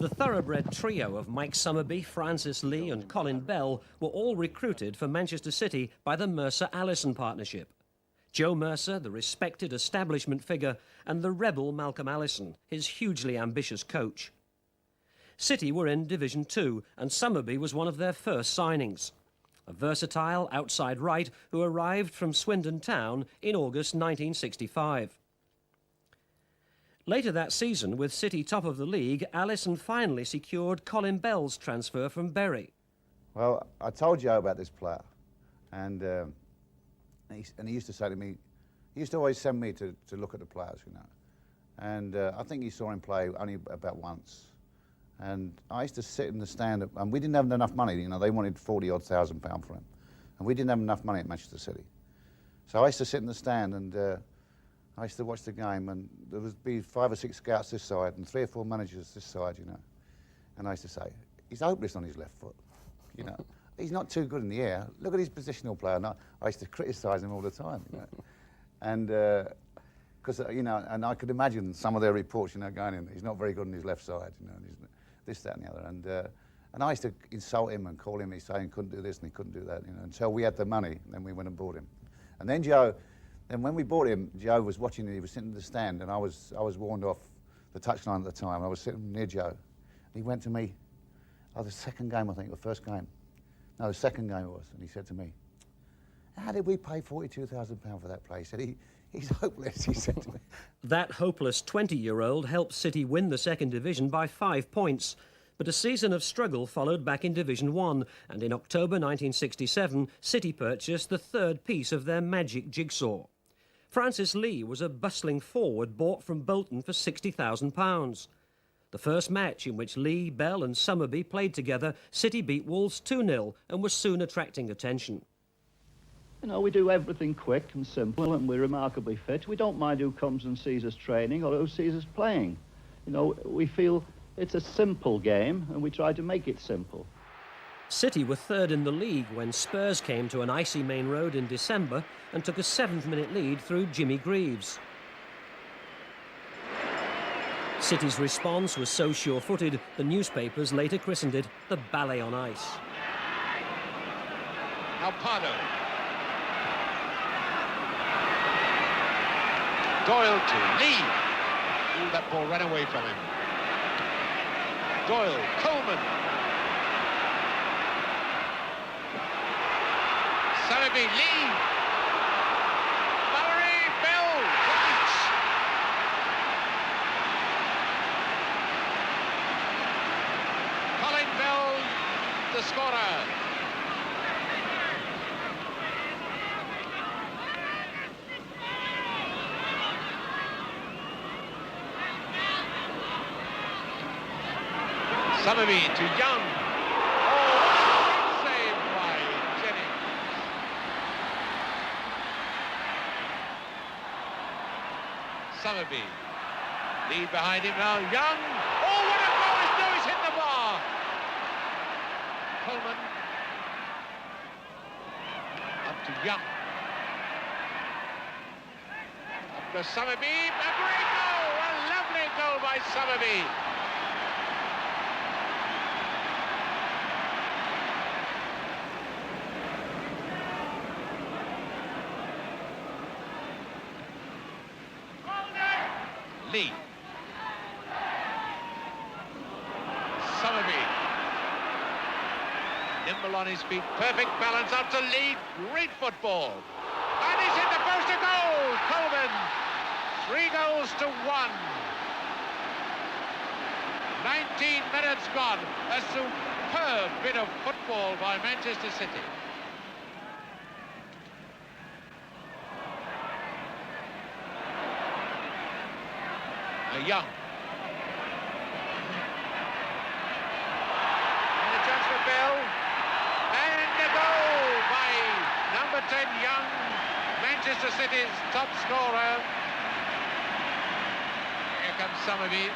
The thoroughbred trio of Mike Summerby, Francis Lee and Colin Bell were all recruited for Manchester City by the Mercer-Allison partnership. Joe Mercer, the respected establishment figure, and the rebel Malcolm Allison, his hugely ambitious coach. City were in Division 2 and Summerby was one of their first signings. A versatile outside right who arrived from Swindon Town in August 1965. Later that season, with City top of the league, Allison finally secured Colin Bell's transfer from Bury. Well, I told Joe about this player, and he used to say to me, he used to always send me to look at the players, you know. And I think he saw him play only about once. And I used to sit in the stand, and we didn't have enough money, you know, they wanted 40,000 pounds for him. And we didn't have enough money at Manchester City. So I used to sit in the stand and I used to watch the game, and there would be 5 or 6 scouts this side and 3 or 4 managers this side, you know. And I used to say, he's hopeless on his left foot, you know. He's not too good in the air. Look at his positional play. And I used to criticise him all the time, you know. And, because, you know, and I could imagine some of their reports, you know, going in, he's not very good on his left side, you know, and he's this, that and the other. And I used to insult him and call him, he's saying he couldn't do this and he couldn't do that, you know, until we had the money, and then we went and bought him. And then Joe, and when we bought him, Joe was watching, he was sitting in the stand, and I was warned off the touchline at the time. I was sitting near Joe. And he went to me, the second game, I think, the first game. No, the second game it was, and he said to me, how did we pay £42,000 for that play? He said, he's hopeless, he said to me. That hopeless 20-year-old helped City win the second division by 5 points. But a season of struggle followed back in Division 1, and in October 1967, City purchased the third piece of their magic jigsaw. Francis Lee was a bustling forward bought from Bolton for £60,000. The first match in which Lee, Bell and Summerby played together, City beat Wolves 2-0 and was soon attracting attention. You know, we do everything quick and simple, and we're remarkably fit. We don't mind who comes and sees us training or who sees us playing. You know, we feel it's a simple game, and we try to make it simple. City were third in the league when Spurs came to an icy Main Road in December and took a 7th-minute lead through Jimmy Greaves. City's response was so sure-footed, the newspapers later christened it the Ballet on Ice. Now Pardo. Doyle to Lee. Ooh, that ball ran away from him. Doyle, Coleman. Summerby, Lee. Mallory, Bell, White. Colin Bell, the scorer. Summerby to Young. Oh, what a great save by Jennings. Summerby. Lead behind him now. Young. Oh, what a goal! His nose hit the bar. Coleman. Up to Young. Up to Summerby. A great goal! A lovely goal by Summerby. Lee. Summerby. Nimble on his feet, perfect balance up to Lee. Great football. And he's hit the post, a goal! Coleman. 3 goals to 1. 19 minutes gone. A superb bit of football by Manchester City. Young. And a chance for Bell. And a goal by number 10, Young, Manchester City's top scorer. Here comes Summerby.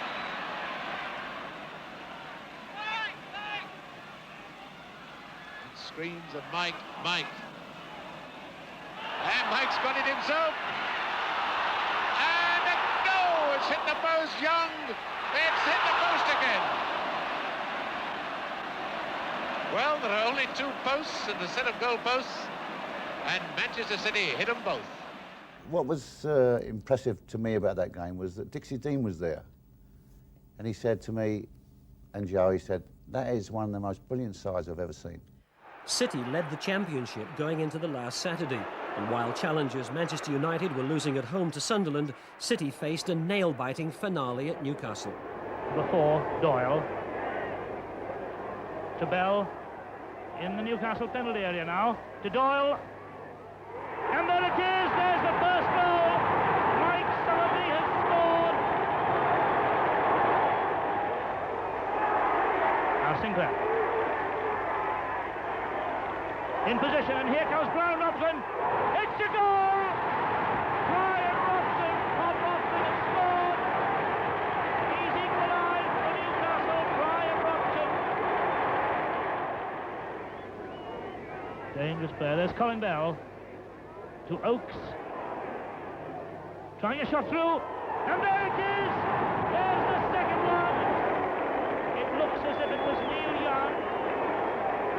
And screams of Mike. And Mike's got it himself. It's hit the post, Young. It's hit the post again. Well, there are only 2 posts in the set of goal posts, and Manchester City hit them both. What was impressive to me about that game was that Dixie Dean was there. And he said to me and Joe, he said, that is one of the most brilliant sides I've ever seen. City led the championship going into the last Saturday, and while challengers Manchester United were losing at home to Sunderland, City faced a nail-biting finale at Newcastle. Before Doyle to Bell in the Newcastle penalty area now to Doyle, and there it is. There's the first goal. Mike Summerby has scored. Now Sinclair in position, and here comes Brian Robson. It's a goal. Brian Robson has scored. He's equalised for Newcastle. Brian Robson. Dangerous player. There's Colin Bell to Oakes. Trying a shot through, and there it is. There's the second one. It looks as if it was Neil Young.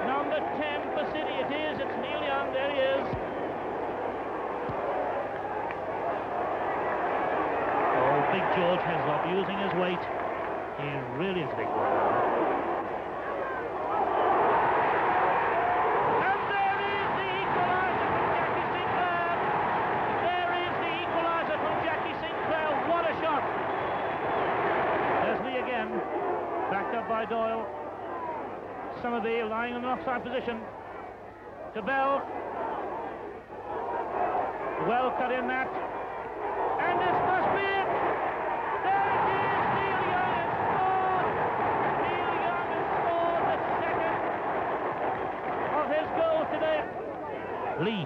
Number 10 for City it is. It's Neil Young. There he is. Oh, big George Heslop using his weight. He really is a big boy. And there is the equaliser from Jackie Sinclair. There is the equaliser from Jackie Sinclair. What a shot. There's Lee again. Backed up by Doyle. Summerby lying in an offside position to Bell. Well cut in that, and this must be it. There it is. Neil Young has scored. Neil Young has scored the second of his goals today. Lee.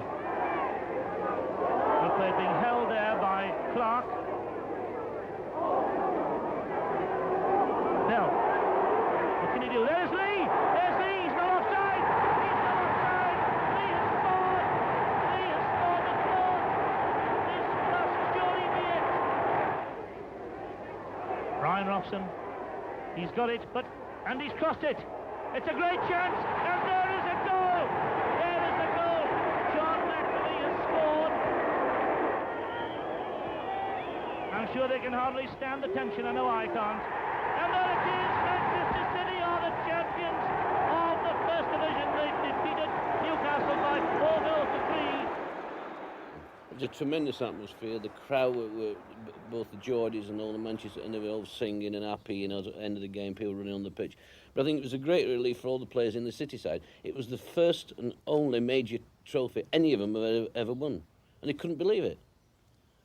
The play being held there by Clark. Bell. What can he do? There's Lee. There's Lee. He's not offside. He's not offside. Lee has scored. Lee has scored the goal. This must surely be it. Brian Robson. He's got it, and he's crossed it. It's a great chance, and there is a goal. There is the goal. John McNamee has scored. I'm sure they can hardly stand the tension. I know I can't. And there it is. Manchester City are the champions of the First Division. They defeated Newcastle by 4 goals to 3. It was a tremendous atmosphere. The crowd were both the Geordies and all the Manchester, and they were all singing and happy. You know, at the end of the game, people running on the pitch. But I think it was a great relief for all the players in the City side. It was the first and only major trophy any of them have ever won, and they couldn't believe it.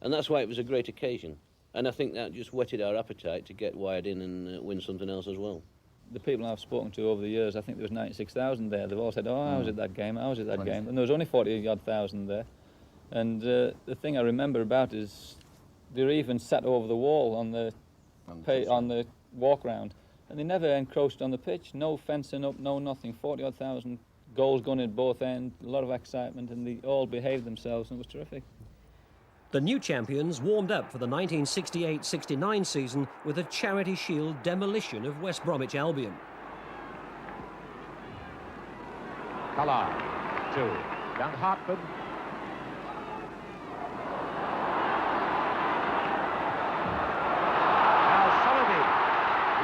And that's why it was a great occasion. And I think that just whetted our appetite to get wired in and win something else as well. The people I've spoken to over the years, I think there was 96,000 there. They've all said, oh, I was at that game, I was at that game. And there was only 40-odd thousand there. And the thing I remember about is they were even sat over the wall on the walk round. And they never encroached on the pitch. No fencing up, no nothing. 40-odd thousand, goals going in both ends, a lot of excitement, and they all behaved themselves, and it was terrific. The new champions warmed up for the 1968-69 season with a Charity Shield demolition of West Bromwich Albion. Collard to young Hartman. Now Summerby.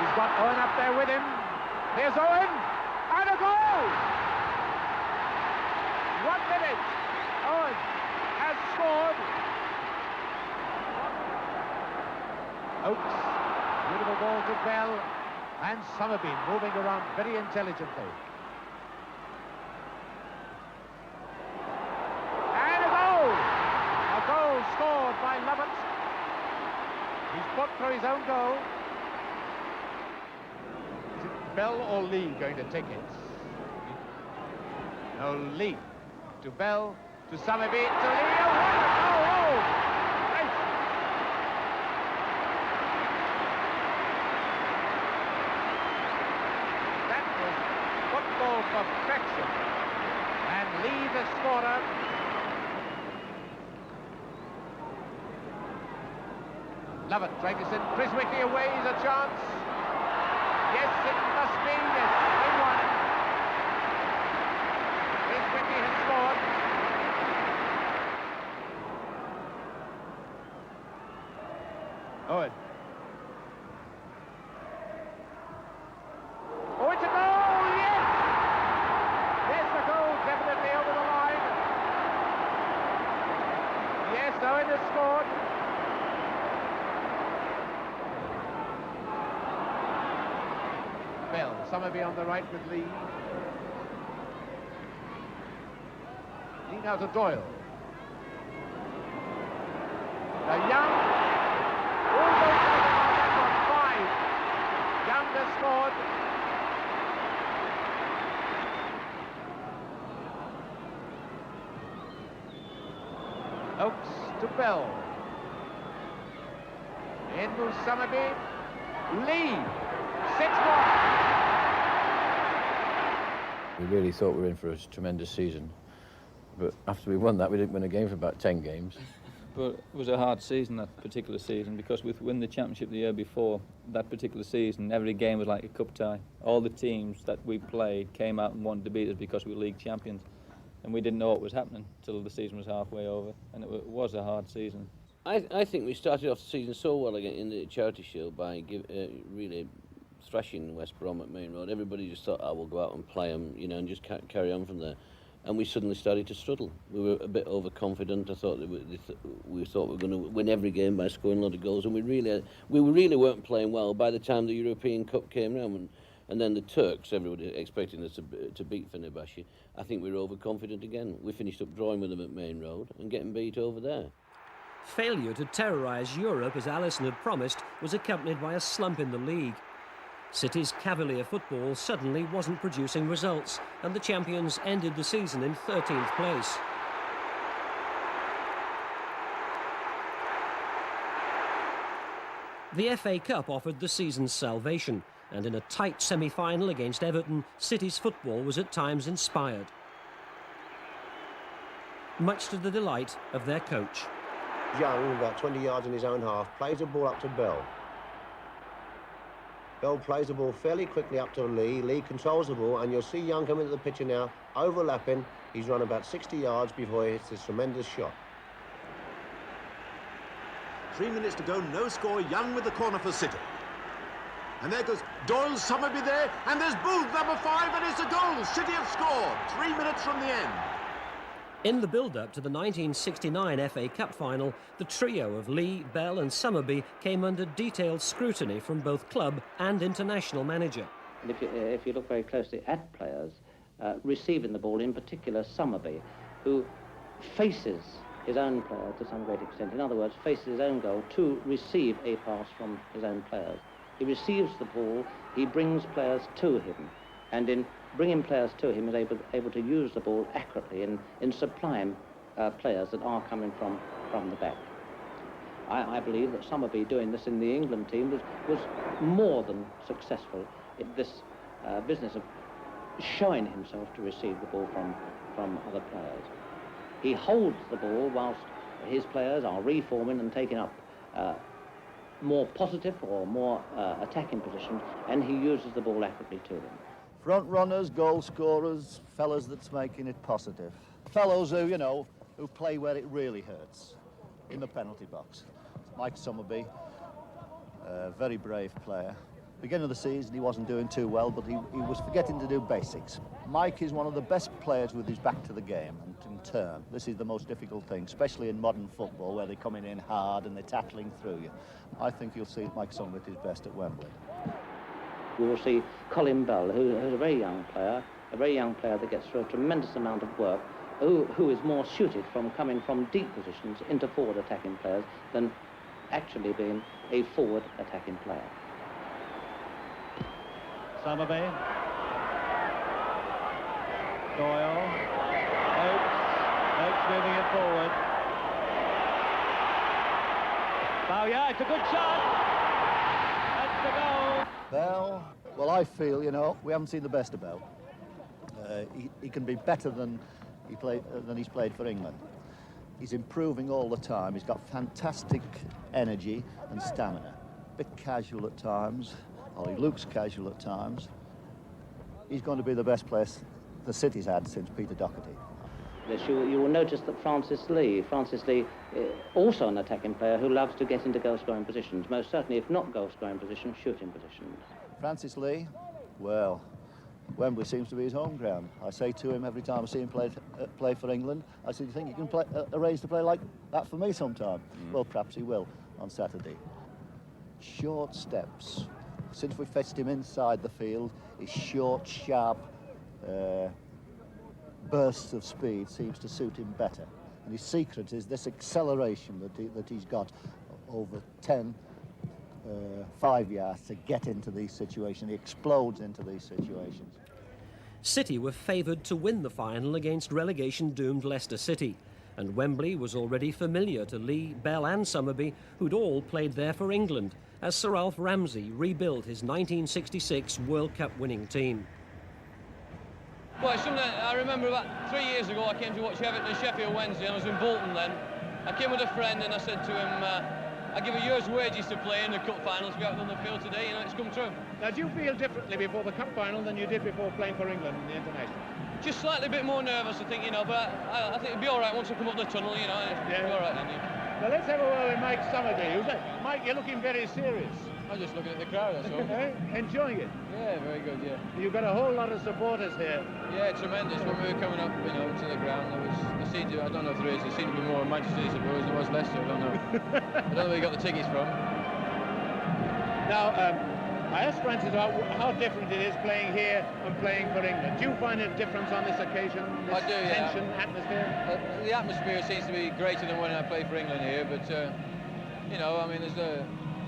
He's got Owen up there with him. Here's Owen. And a goal! 1 minute. Owen has scored. Oakes, beautiful ball to Bell, and Summerby moving around very intelligently. And a goal! A goal scored by Lovett. He's put through his own goal. Is it Bell or Lee going to take it? No, Lee. To Bell, to Summerby, to Lee. Oh, what a goal! Great. Football perfection, and Lee the scorer. Lovett trying to send Chris Wickley away. Is a chance. Yes, it must be. Yes, 3-1. Jackie has scored. Owen. Oh, it's a goal, yes! Yes, the goal definitely over the line. Yes, Owen has scored. Bell, Summerby on the right with Lee. Lee now to Doyle. Now Young. Almost over on that one, 5. Young has scored. Oakes to Bell. In moves Summerby. Lee. 6-1. We really thought we were in for a tremendous season. But after we won that, we didn't win a game for about 10 games. But it was a hard season, that particular season, because we won the championship the year before. That particular season, every game was like a cup tie. All the teams that we played came out and wanted to beat us because we were league champions. And we didn't know what was happening until the season was halfway over. And it was a hard season. I think we started off the season so well again in the Charity Shield by really thrashing West Brom at Main Road. Everybody just thought, we'll go out and play them, you know, and just carry on from there. And we suddenly started to struggle. We were a bit overconfident. I thought we thought we were going to win every game by scoring a lot of goals, and we really weren't playing well by the time the European Cup came round. And then the Turks, everybody expecting us to beat Fenerbahce. I think we were overconfident again. We finished up drawing with them at Main Road and getting beat over there. Failure to terrorise Europe, as Alisson had promised, was accompanied by a slump in the league. City's cavalier football suddenly wasn't producing results, and the champions ended the season in 13th place. The FA Cup offered the season's salvation, and in a tight semi-final against Everton, City's football was at times inspired. Much to the delight of their coach. Young, about 20 yards in his own half, plays the ball up to Bell. Bell plays the ball fairly quickly up to Lee. Lee controls the ball, and you'll see Young come into the picture now, overlapping. He's run about 60 yards before he hits this tremendous shot. 3 minutes to go, no score. Young with the corner for City. And there goes Doyle, Summerby there, and there's Booth, number 5, and it's a goal. City have scored 3 minutes from the end. In the build-up to the 1969 FA Cup final, the trio of Lee, Bell and Summerby came under detailed scrutiny from both club and international manager. And if you look very closely at players, receiving the ball, in particular Summerby, who faces his own player to some great extent. In other words, faces his own goal to receive a pass from his own players. He receives the ball, he brings players to him, and in bringing players to him is able to use the ball accurately in supplying players that are coming from the back. I believe that Summerby doing this in the England team was more than successful in this business of showing himself to receive the ball from other players. He holds the ball whilst his players are reforming and taking up more positive or more attacking positions, and he uses the ball accurately to them. Front runners, goal scorers, fellas that's making it positive. Fellows who, you know, who play where it really hurts, in the penalty box. Mike Summerby, a very brave player. Beginning of the season, he wasn't doing too well, but he was forgetting to do basics. Mike is one of the best players with his back to the game and in turn. This is the most difficult thing, especially in modern football, where they're coming in hard and they're tackling through you. I think you'll see Mike Summerby at his best at Wembley. We will see Colin Bell, who's a very young player that gets through a tremendous amount of work, who is more suited from coming from deep positions into forward attacking players than actually being a forward attacking player. Summerby. Doyle. Oakes moving it forward. Oh yeah, it's a good shot. That's the goal. Bell, well, I feel, you know, we haven't seen the best of Bell. He can be better than he's played for England. He's improving all the time. He's got fantastic energy and stamina. Bit casual at times, or he looks casual at times. He's going to be the best player the City's had since Peter Doherty. this, you will notice that Francis Lee, also an attacking player who loves to get into goal-scoring positions, most certainly, if not goal-scoring positions, shooting positions. Francis Lee, well, Wembley seems to be his home ground. I say to him every time I see him play for England, I say, do you think you can arrange to play like that for me sometime? Well, perhaps he will on Saturday. Short steps. Since we fetched him inside the field, his short, sharp bursts of speed seems to suit him better. And his secret is this acceleration that he's got over 5 yards to get into these situations. He explodes into these situations. City were favoured to win the final against relegation-doomed Leicester City, and Wembley was already familiar to Lee, Bell and Summerby, who'd all played there for England, as Sir Alf Ramsey rebuilt his 1966 World Cup winning team. Well, it's something I remember about 3 years ago. I came to watch Everton and Sheffield Wednesday, and I was in Bolton then. I came with a friend and I said to him, I give a year's wages to play in the cup final to be out on the field today, you know, it's come true. Now, do you feel differently before the cup final than you did before playing for England in the international? Just slightly bit more nervous, I think, you know, but I think it'll be all right once I come up the tunnel, you know, it'll be all right then, yeah. Well, let's have a word with Mike Summerby. Mike, you're looking very serious. I'm just looking at the crowd, that's all. Enjoying it? Yeah, very good, yeah. You've got a whole lot of supporters here. Yeah, tremendous. When we were coming up, you know, to the ground, there seemed to, I don't know if there is, there seemed to be more Manchester City supporters than there was Leicester, I don't know. I don't know where you got the tickets from. Now, I asked Francis about how different it is playing here and playing for England. Do you find a difference on this occasion, this I do, tension, atmosphere? The atmosphere seems to be greater than when I play for England here, but, you know, I mean,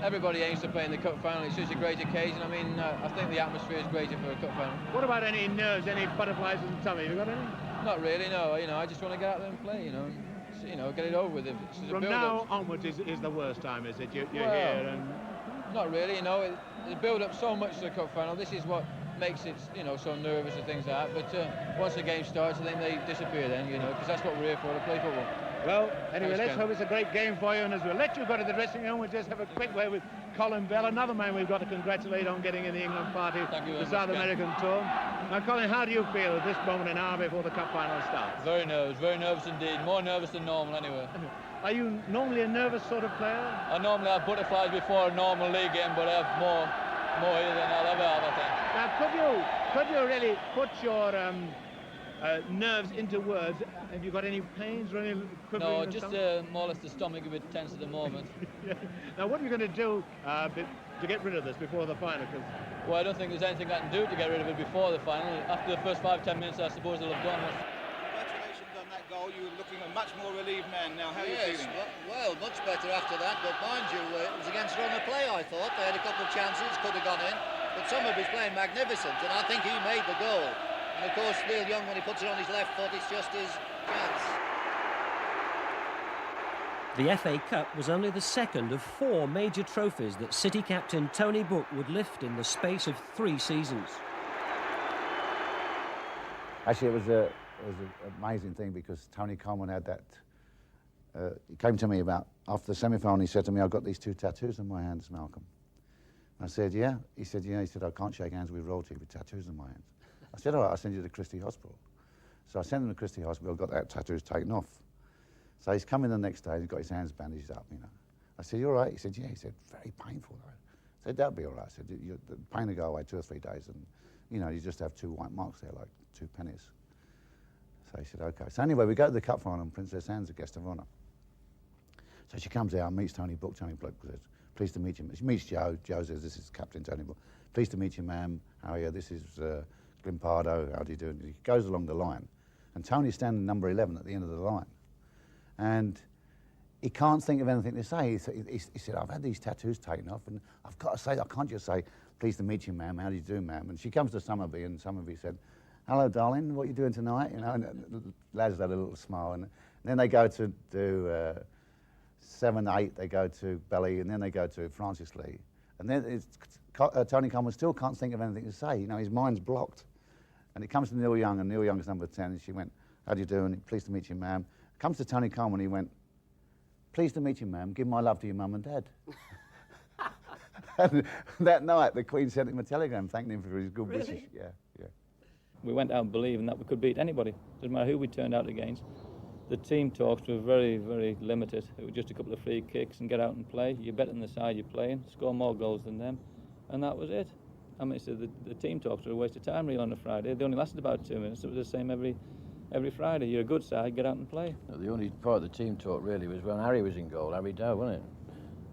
everybody aims to play in the cup final. It's such a great occasion. I mean, I think the atmosphere is greater for a cup final. What about any nerves, any butterflies in the tummy? Have you got any? Not really, no. You know, I just want to get out there and play, you know, get it over with. From now onwards is the worst time, is it? You're well, here and... Not really, you know. They build up so much to the cup final. This is what makes it, you know, so nervous and things like that. But once the game starts, I think they disappear then, you know, because that's what we're here for, to play football. Well, anyway, let's hope it's a great game for you, and as we'll let you go to the dressing room, we'll just have a quick word with Colin Bell, another man we've got to congratulate on getting in the England party, the South American tour. Now, Colin, how do you feel at this moment, an hour before the cup final starts? Very nervous indeed, more nervous than normal anyway. Are you normally a nervous sort of player? I normally have butterflies before a normal league game, but I have more here than I'll ever have, I think. Now, could you really put your nerves into words? Have you got any pains or any quivering? No, just more or less the stomach a bit tense at the moment. Yeah. Now, what are you going to do to get rid of this before the final? Well, I don't think there's anything I can do to get rid of it before the final. After the first 5-10 minutes, I suppose it'll have gone. Congratulations on that goal. You're looking a much more relieved man now. How are you feeling? Well, much better after that, but mind you, it was against run of play, I thought. They had a couple of chances, could have gone in, but Summerby's playing magnificent, and I think he made the goal. And of course, Neil Young, when he puts it on his left foot, it's just his chance. The FA Cup was only the second of 4 major trophies that City captain Tony Book would lift in the space of 3 seasons. Actually, it was an amazing thing because Tony Coleman had that. He came to me after the semi-final. He said to me, "I've got these 2 tattoos on my hands, Malcolm." I said, "Yeah." He said, "Yeah." He said, "I can't shake hands with royalty with tattoos on my hands." I said, "All right, I'll send you to Christie Hospital." So I sent him to Christie Hospital, got that tattoos taken off. So he's come in the next day, he's got his hands bandaged up, you know. I said, "You all right?" He said, "Yeah." He said, "Very painful though." I said, "That'll be all right." I said, "The pain will go away 2 or 3 days and, you know, you just have 2 white marks there, like 2 pennies." So he said, "Okay." So anyway, we go to the cup final and Princess Anne's a guest of honour. So she comes out and meets Tony Book. Tony Book says, "Pleased to meet you." She meets Joe. Joe says, "This is Captain Tony Book. Pleased to meet you, ma'am. How are you? This is Glimpardo. How do you do?" And he goes along the line. And Tony's standing number 11 at the end of the line. And he can't think of anything to say. He said, "I've had these tattoos taken off, and I've got to say, I can't just say, 'Pleased to meet you, ma'am. How do you do, ma'am?'" And she comes to Summerby, and Summerby said, "Hello, darling. What are you doing tonight?" You know, and the lads had a little smile. And then they go to do 7, 8. They go to Belly, and then they go to Francis Lee. And then Tony Coleman still can't think of anything to say. You know, his mind's blocked. And it comes to Neil Young, and Neil Young's number 10, and she went, "How do you do?" And "Pleased to meet you, ma'am." Comes to Tony Coleman, he went, "Pleased to meet you, ma'am. Give my love to your mum and dad." And that night, the Queen sent him a telegram thanking him for his good wishes. Yeah, yeah. we went out believing that we could beat anybody. Doesn't matter who we turned out against. The team talks were very, very limited. It was just a couple of free kicks and get out and play. You're better than the side you're playing, score more goals than them, and that was it. I mean, so the team talks were a waste of time really on a Friday. They only lasted about 2 minutes. It was the same every Friday. You're a good side, get out and play. The only part of the team talk really was when Harry was in goal, Harry Dow, wasn't it?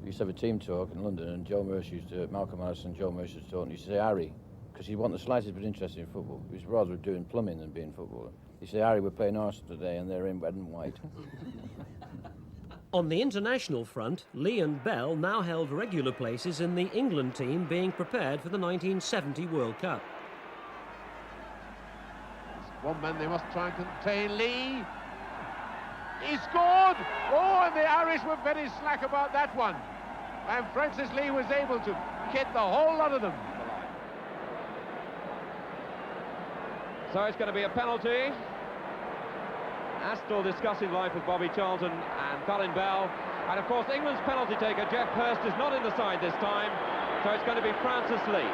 We used to have a team talk in London, and Joe Mercer used to, Malcolm Allison, Joe Mercer used to talk, and he used to say Harry, because he wasn't the slightest bit interested in football. He was rather doing plumbing than being a footballer. He said, Harry, we're playing Arsenal today, and they're in red and white. On the international front, Lee and Bell now held regular places in the England team being prepared for the 1970 World Cup. One man they must try and contain Lee. He scored! Oh, and the Irish were very slack about that one. And Francis Lee was able to get the whole lot of them. So it's going to be a penalty. Astle discussing life with Bobby Charlton and Colin Bell. And of course, England's penalty taker, Jeff Hurst, is not in the side this time. So it's going to be Francis Lee.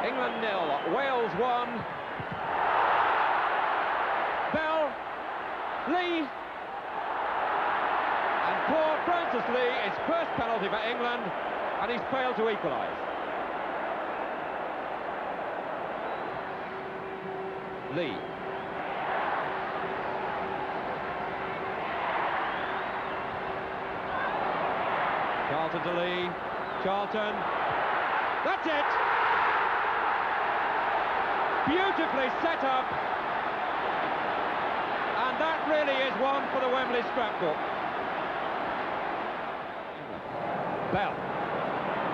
England 0, Wales 1. Bell, Lee. And poor Francis Lee, his first penalty for England, and he's failed to equalise. Lee. Charlton to Lee. Charlton. That's it! Beautifully set up. And that really is one for the Wembley scrapbook. Bell.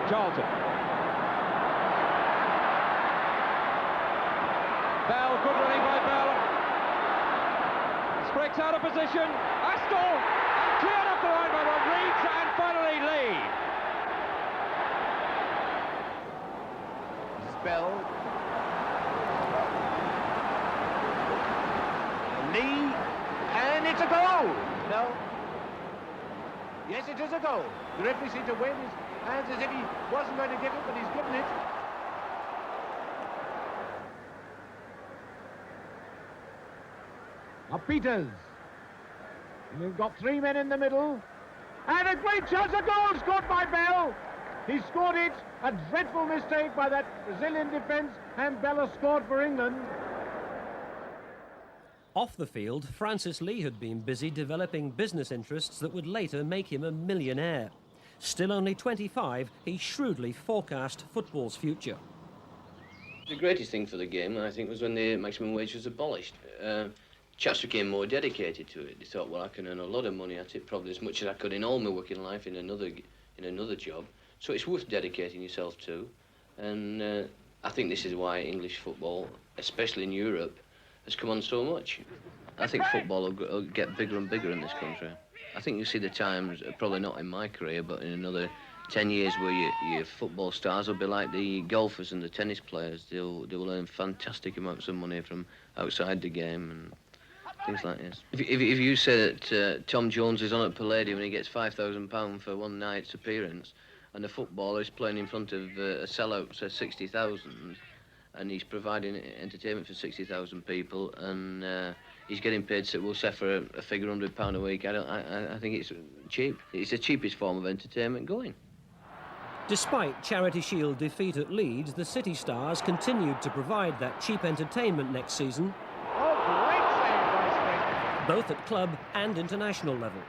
Charlton. Bell, good running by Bell. Spriggs out of position. Astle cleared up the line by Rodrigues, and finally Lee. Bell. Lee, and it's a goal. No. Yes, it is a goal. The referee seemed to wave his hands as if he wasn't going to give it, but he's given it. Now Peters. We've got 3 men in the middle. And a great chance, a goal scored by Bell. He scored it. A dreadful mistake by that Brazilian defence, and Bell has scored for England. Off the field, Francis Lee had been busy developing business interests that would later make him a millionaire. Still only 25, he shrewdly forecast football's future. The greatest thing for the game, I think, was when the maximum wage was abolished. Chaps became more dedicated to it. They thought, well, I can earn a lot of money at it, probably as much as I could in all my working life in another job. So it's worth dedicating yourself to. And I think this is why English football, especially in Europe, has come on so much. I think football will get bigger and bigger in this country. I think you'll see the times, probably not in my career, but in another 10 years where your football stars will be like the golfers and the tennis players. They will earn fantastic amounts of money from outside the game and things like this. If you say that Tom Jones is on at Palladium and he gets £5,000 for one night's appearance, and the footballer is playing in front of a sellout, say 60,000, and he's providing entertainment for 60,000 people, and he's getting paid, we'll say, for a figure £100 a week. I think it's cheap. It's the cheapest form of entertainment going. Despite Charity Shield defeat at Leeds, the City Stars continued to provide that cheap entertainment next season. Oh, great save by Spriggs. Both at club and international level.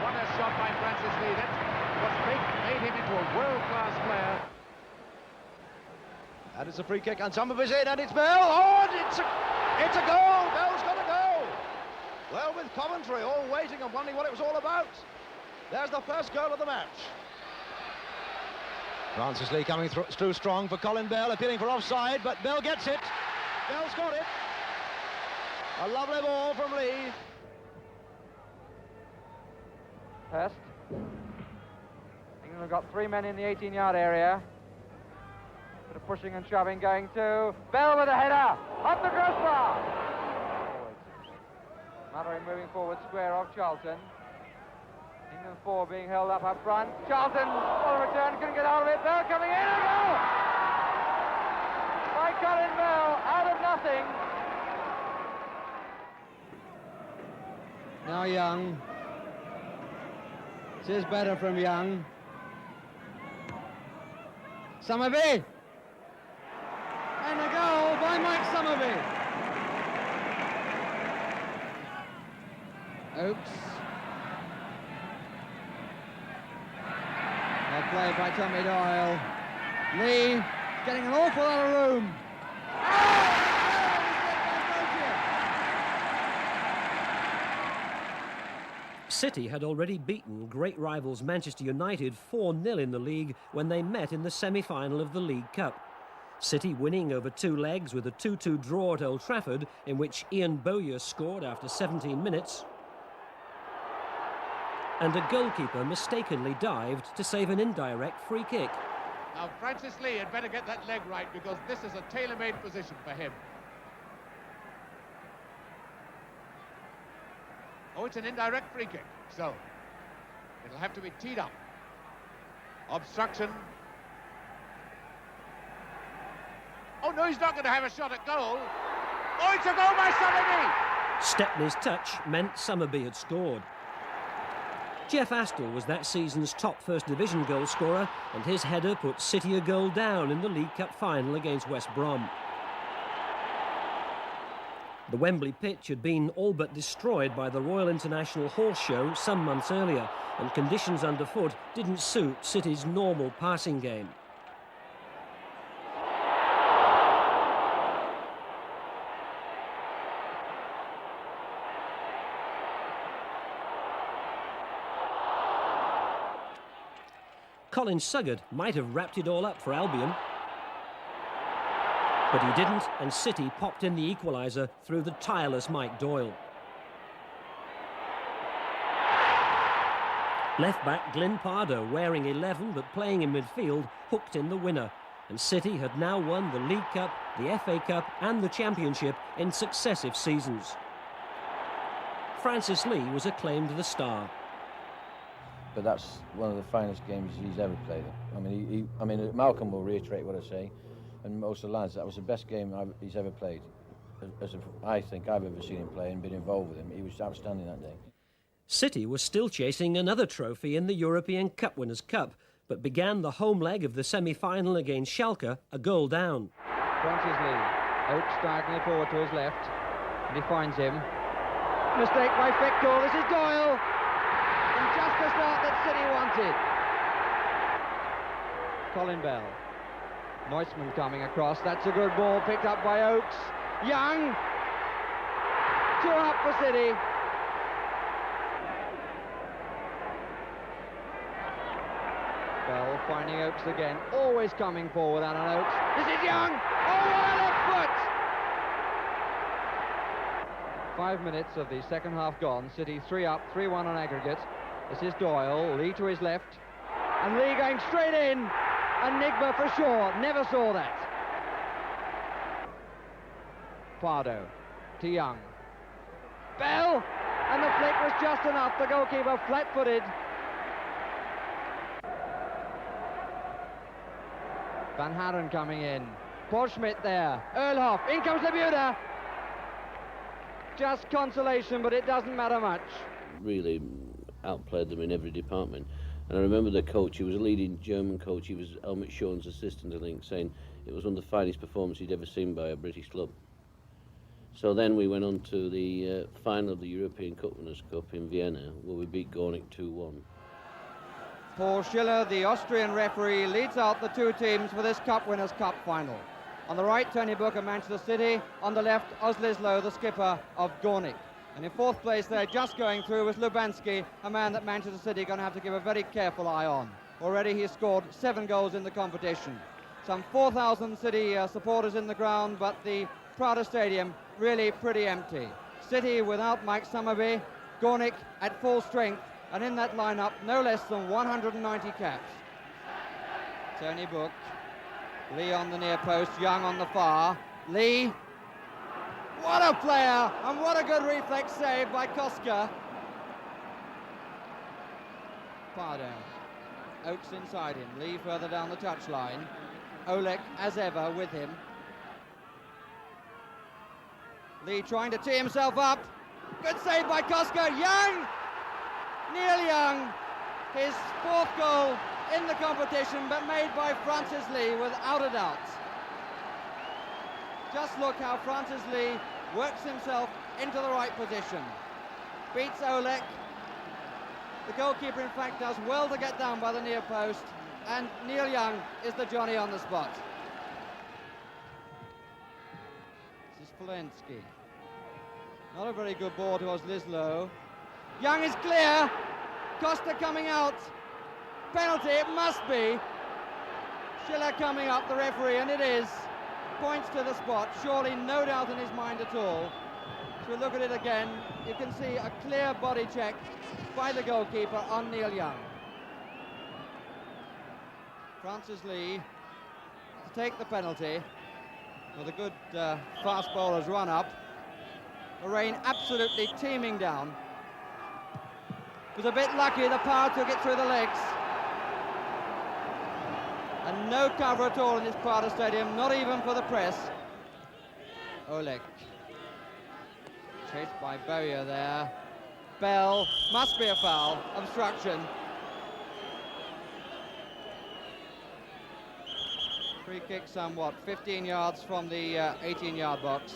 What a shot by Francis Lee. That's what's made him into a world-class player. And it's a free kick, and Summerby's in, and it's Bell. Oh, and it's a goal. Bell's got a goal. Well, with commentary, all waiting and wondering what it was all about. There's the first goal of the match. Francis Lee coming through strong for Colin Bell, appealing for offside, but Bell gets it. Bell's got it. A lovely ball from Lee. Hurst. England have got 3 men in the 18-yard area. Bit of pushing and shoving going to Bell with a header up the crossbar. Mallory moving forward, square off Charlton. England 4 being held up front. Charlton on a return, couldn't get out of it. Bell coming in, and a goal! Colin Bell out of nothing. Now Young. This is better from Young. Summerby. And a goal by Mike Summerby. Oakes. Well played by Tommy Doyle. Lee getting an awful lot of room. City had already beaten great rivals Manchester United 4-0 in the league when they met in the semi-final of the League Cup. City winning over 2 legs with a 2-2 draw at Old Trafford, in which Ian Bowyer scored after 17 minutes. And a goalkeeper mistakenly dived to save an indirect free kick. Now Francis Lee had better get that leg right, because this is a tailor-made position for him. Oh, it's an indirect free kick, so it'll have to be teed up. Obstruction. Oh, no, he's not going to have a shot at goal. Oh, it's a goal by Summerby! Stepney's touch meant Summerby had scored. Jeff Astle was that season's top First Division goal scorer, and his header put City a goal down in the League Cup final against West Brom. The Wembley pitch had been all but destroyed by the Royal International Horse Show some months earlier, and conditions underfoot didn't suit City's normal passing game. Colin Suggard might have wrapped it all up for Albion. But he didn't, and City popped in the equaliser through the tireless Mike Doyle. Left-back Glyn Pardo, wearing 11 but playing in midfield, hooked in the winner. And City had now won the League Cup, the FA Cup and the Championship in successive seasons. Francis Lee was acclaimed the star. But that's one of the finest games he's ever played. I mean, Malcolm will reiterate what I say, and most of the lads, that was the best game he's ever played. I think I've ever seen him play and been involved with him. He was outstanding that day. City was still chasing another trophy in the European Cup Winners' Cup, but began the home leg of the semi-final against Schalke a goal down. Francis Lee. Oakes diagonally forward to his left, and he finds him. Mistake by Victor. This is Doyle. And just the start that City wanted. Colin Bell. Neutzmann coming across. That's a good ball picked up by Oakes. Young. 2 up for City. Bell finding Oakes again. Always coming forward, Alan Oakes. This is Young. Oh, what a left foot! 5 minutes of the second half gone. City 3 up, 3-1 on aggregate. This is Doyle. Lee to his left. And Lee going straight in. Enigma for sure. Never saw that. Pardo to Young. Bell! And the flick was just enough. The goalkeeper flat-footed. Van Haren coming in. Paul Schmidt there. Earlhoff. In comes Lebuda. Just consolation, but it doesn't matter much. Really outplayed them in every department. And I remember the coach, he was a leading German coach, he was Helmut Schön's assistant, I think, saying it was one of the finest performances he'd ever seen by a British club. So then we went on to the final of the European Cup Winners' Cup in Vienna, where we beat Gornik 2-1. Paul Schiller, the Austrian referee, leads out the 2 teams for this Cup Winners' Cup final. On the right, Tony Booker, Manchester City. On the left, Oslislo, the skipper of Gornik. And in 4th place there, just going through, was Lubanski, a man that Manchester City are going to have to give a very careful eye on. Already he's scored 7 goals in the competition. Some 4,000 City supporters in the ground, but the Prada Stadium really pretty empty. City without Mike Summerby, Gornik at full strength, and in that lineup, no less than 190 caps. Tony Book, Lee on the near post, Young on the far. Lee. What a player, and what a good reflex save by Koska. Pardo. Oakes inside him. Lee further down the touchline. Olek, as ever, with him. Lee trying to tee himself up. Good save by Koska. Young! Neil Young, his 4th goal in the competition, but made by Francis Lee without a doubt. Just look how Francis Lee works himself into the right position. Beats Olek. The goalkeeper, in fact, does well to get down by the near post, and Neil Young is the Johnny on the spot. This is Polensky. Not a very good ball towards Lislow. Young is clear. Costa coming out. Penalty, it must be. Schiller coming up, the referee, and it is. Points to the spot. Surely no doubt in his mind at all. If we look at it again, you can see a clear body check by the goalkeeper on Neil Young. Francis Lee to take the penalty with a good fast bowler's run up. The rain absolutely teeming down. Was a bit lucky, the power took it through the legs. And no cover at all in this part of the stadium, not even for the press. Olek. Chased by Bowyer there. Bell, must be a foul, obstruction. Free kick somewhat, 15 yards from the 18-yard box.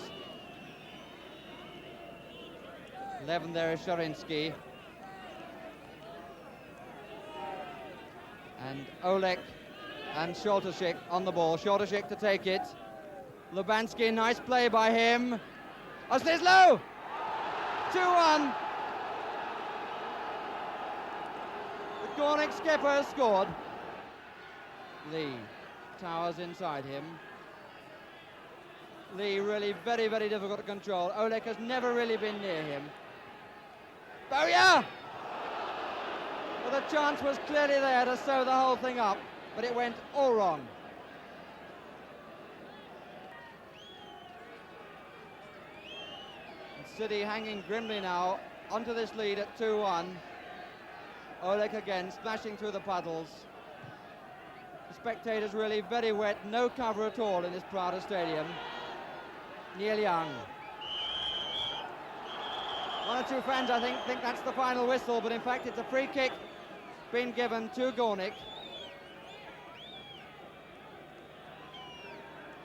11 there is Shorinsky. And Olek and Scholtesik on the ball. Scholtesik to take it. Lubansky, nice play by him. Oslislo! 2-1. The Gornik skipper has scored. Lee towers inside him. Lee really very, very difficult to control. Olek has never really been near him. Bowyer! Well, the chance was clearly there to sew the whole thing up, but it went all wrong. And City hanging grimly now onto this lead at 2-1. Olek again splashing through the puddles. The spectators really very wet, no cover at all in this Prada Stadium. Neil Young. One or two fans, I think that's the final whistle, but in fact it's a free kick been given to Gornik.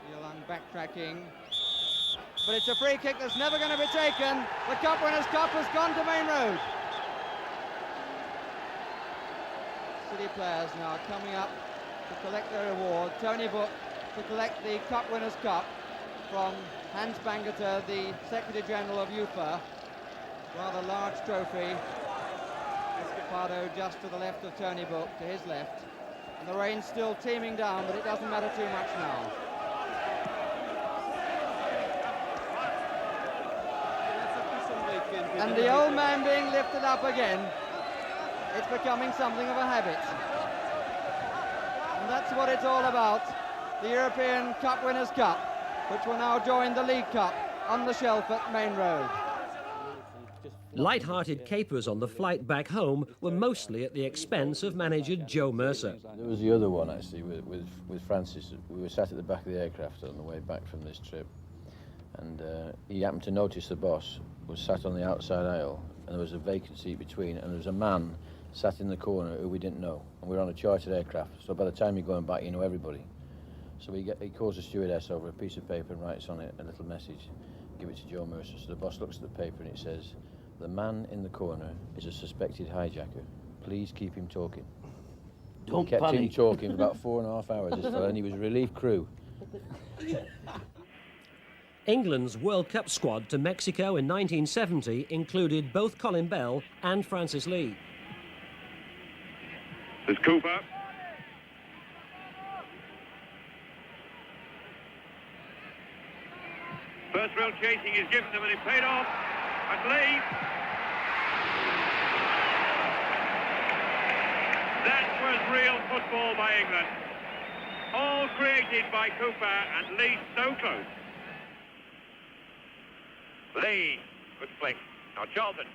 Neil Young backtracking. But it's a free kick that's never going to be taken. The Cup Winners' Cup has gone to Main Road. City players now coming up to collect their reward. Tony Book to collect the Cup Winners' Cup from Hans Bangerter, the Secretary General of UFA. Rather large trophy. Pardo just to the left of Tony Book, to his left. And the rain's still teeming down, but it doesn't matter too much now. And the old man being lifted up again. It's becoming something of a habit. And that's what it's all about. The European Cup Winners' Cup, which will now join the League Cup on the shelf at Main Road. Light-hearted capers on the flight back home were mostly at the expense of manager Joe Mercer. There was the other one, actually, with Francis. We were sat at the back of the aircraft on the way back from this trip, and he happened to notice the boss was sat on the outside aisle, and there was a vacant seat between, and there was a man sat in the corner who we didn't know, and we were on a chartered aircraft, so by the time you're going back, you know everybody. So he calls the stewardess over a piece of paper and writes on it a little message, give it to Joe Mercer. So the boss looks at the paper and it says, "The man in the corner is a suspected hijacker. Please keep him talking." Don't kept panic. him talking for about 4.5 hours, this fella, and he was relief crew. England's World Cup squad to Mexico in 1970 included both Colin Bell and Francis Lee. There's Cooper. First round chasing is given them and it paid off. And Lee. That was real football by England. All created by Cooper and Lee so close. Lee, good flick. Now Charlton.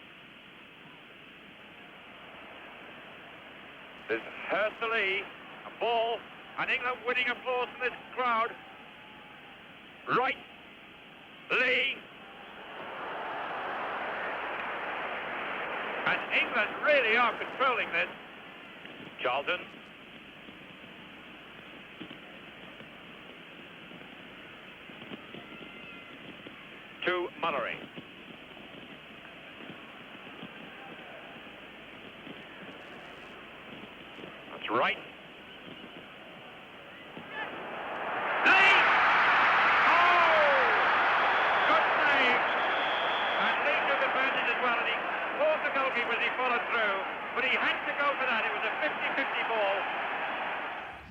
There's Hurst to Lee, a ball, and England winning applause from this crowd. Right, Lee, And England really are controlling this. Charlton. To Mullery. That's right. Lee! Oh! Good save. And Lee took advantage as well, and he caught the goalkeeper as he followed through. But he had to go for that. It was a 50-50 ball.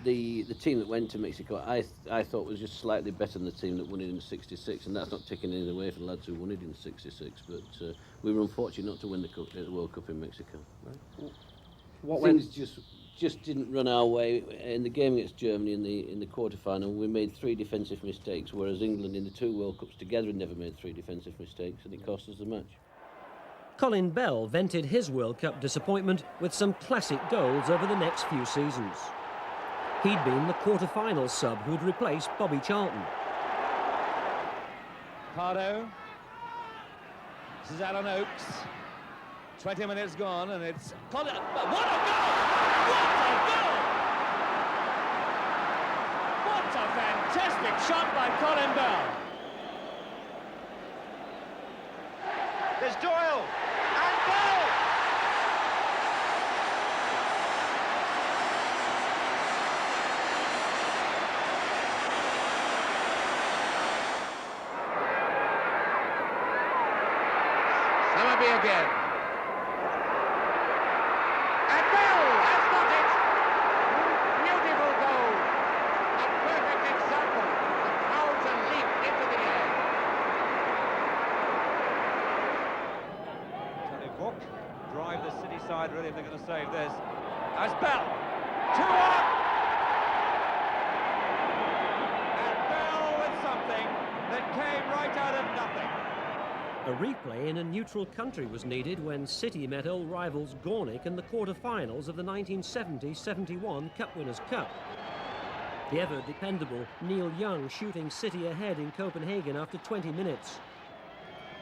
The team that went to Mexico, I thought was just slightly better than the team that won it in '66, and that's not taking anything away from the lads who won it in '66. But we were unfortunate not to win the World Cup in Mexico. Right? Things just didn't run our way in the game against Germany in the quarter-final. We made 3 defensive mistakes, whereas England in the 2 World Cups together had never made 3 defensive mistakes, and it cost us the match. Colin Bell vented his World Cup disappointment with some classic goals over the next few seasons. He'd been the quarter-final sub who'd replaced Bobby Charlton. Pardo. This is Alan Oakes. 20 minutes gone, and it's Colin. What a goal! What a goal! What a fantastic shot by Colin Bell. There's Doyle and Bell. Summerby again. And Bell has got it. Beautiful goal. A perfect example of how to leap into the air. Tony Book drive the City side really if they're going to save this. As Bell, 2-1. And Bell with something that came right out of nothing. A replay in a neutral country was needed when City met old rivals Gornik in the quarter-finals of the 1970-71 Cup Winners' Cup. The ever-dependable Neil Young shooting City ahead in Copenhagen after 20 minutes.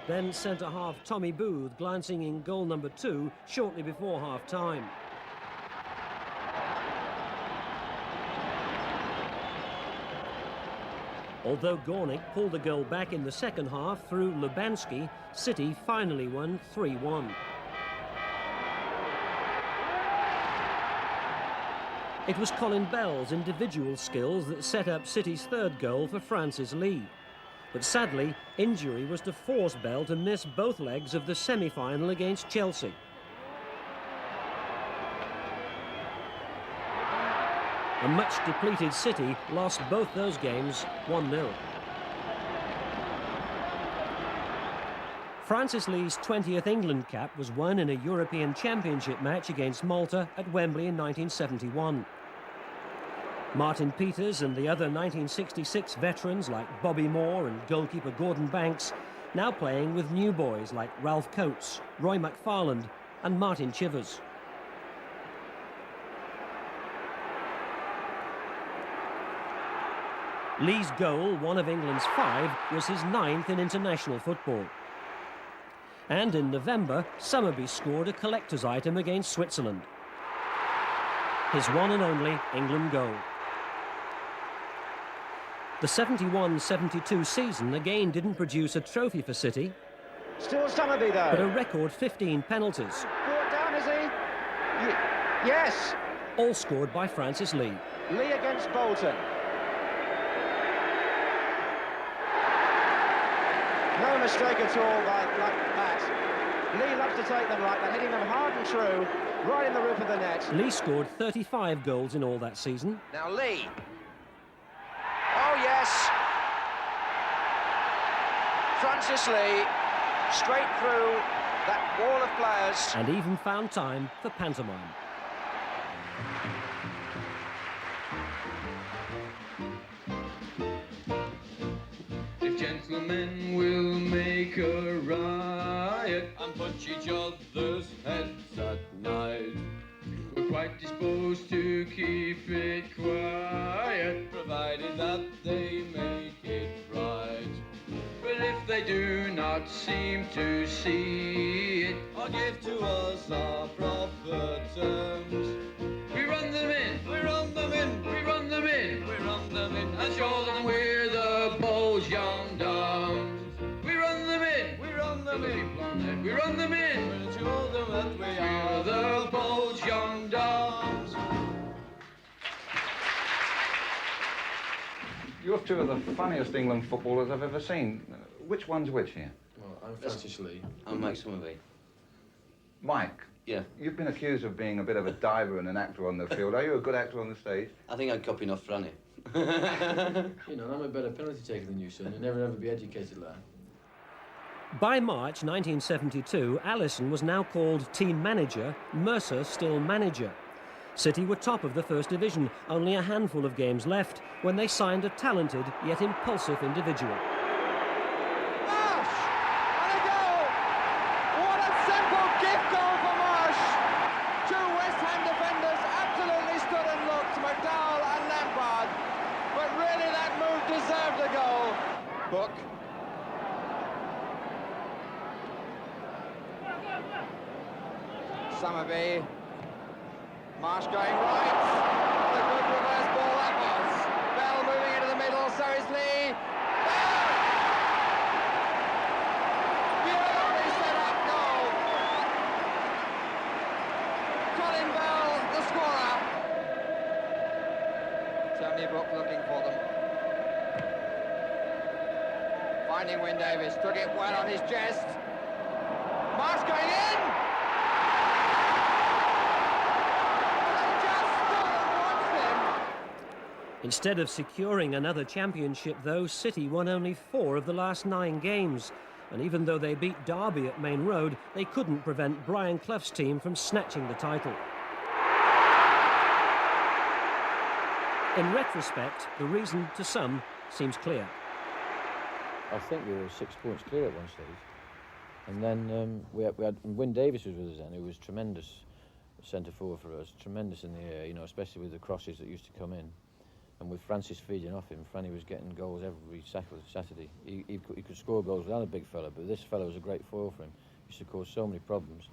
Then centre-half Tommy Booth glancing in goal number 2 shortly before half-time. Although Gornik pulled the goal back in the second half through Lubanski, City finally won 3-1. It was Colin Bell's individual skills that set up City's third goal for Francis Lee. But sadly, injury was to force Bell to miss both legs of the semi-final against Chelsea. A much-depleted City lost both those games 1-0. Francis Lee's 20th England cap was won in a European Championship match against Malta at Wembley in 1971. Martin Peters and the other 1966 veterans like Bobby Moore and goalkeeper Gordon Banks now playing with new boys like Ralph Coates, Roy McFarland and Martin Chivers. Lee's goal, one of England's 5, was his 9th in international football. And in November, Summerby scored a collector's item against Switzerland. His one and only England goal. The 71-72 season again didn't produce a trophy for City. Still Summerby though. But a record 15 penalties. Brought down, is he? Yes. All scored by Francis Lee. Lee against Bolton. No mistake at all by that. Lee loves to take them like that, hitting them hard and true, right in the roof of the net. Lee scored 35 goals in all that season. Now Lee. Oh yes. Francis Lee, straight through that wall of players. And even found time for pantomime. Gentlemen will make a riot and punch each other's heads at night. We're quite disposed to keep it quiet, provided that they make it right. But if they do not seem to see it or give to us our proper terms. We run them in, we run them in, we run them in, we run them in, and show them we're the bold gendarmes. We run them in, we run them in, we run them in, and show them that we are the bold gendarmes. You're two of the funniest England footballers I've ever seen. Which one's which here? Well, I'm Francis Lee. I'm Mike Summerbee. Mike? Yeah. You've been accused of being a bit of a diver and an actor on the field. Are you a good actor on the stage? I think I'd copy off Franny. You know, I'm a better penalty taker than you, son. You'll never ever be educated, lad. By March 1972, Allison was now called team manager, Mercer still manager. City were top of the First Division, only a handful of games left, when they signed a talented yet impulsive individual. Marsh! And a goal! What a simple gift goal for Marsh! Two West Ham defenders absolutely stood and looked, McDowell and Lampard. But really that move deserved a goal. Book. Summerbee. Marsh going right. What a good reverse ball that was. Bell moving into the middle, so is Lee. Bell! Beautifully set up goal. Colin Bell, the scorer. Tony Book looking for them. Finding Wyn Davies, took it well on his chest. Marsh going in. Instead of securing another championship, though, City won only 4 of the last 9 games. And even though they beat Derby at Main Road, they couldn't prevent Brian Clough's team from snatching the title. In retrospect, the reason to some seems clear. I think we were 6 points clear at one stage. And then we had Wyn Davies was with us then, who was tremendous centre forward for us, tremendous in the air, you know, especially with the crosses that used to come in. And with Francis feeding off him, Franny was getting goals every Saturday. He could score goals without a big fella, but this fella was a great foil for him. He used to cause so many problems.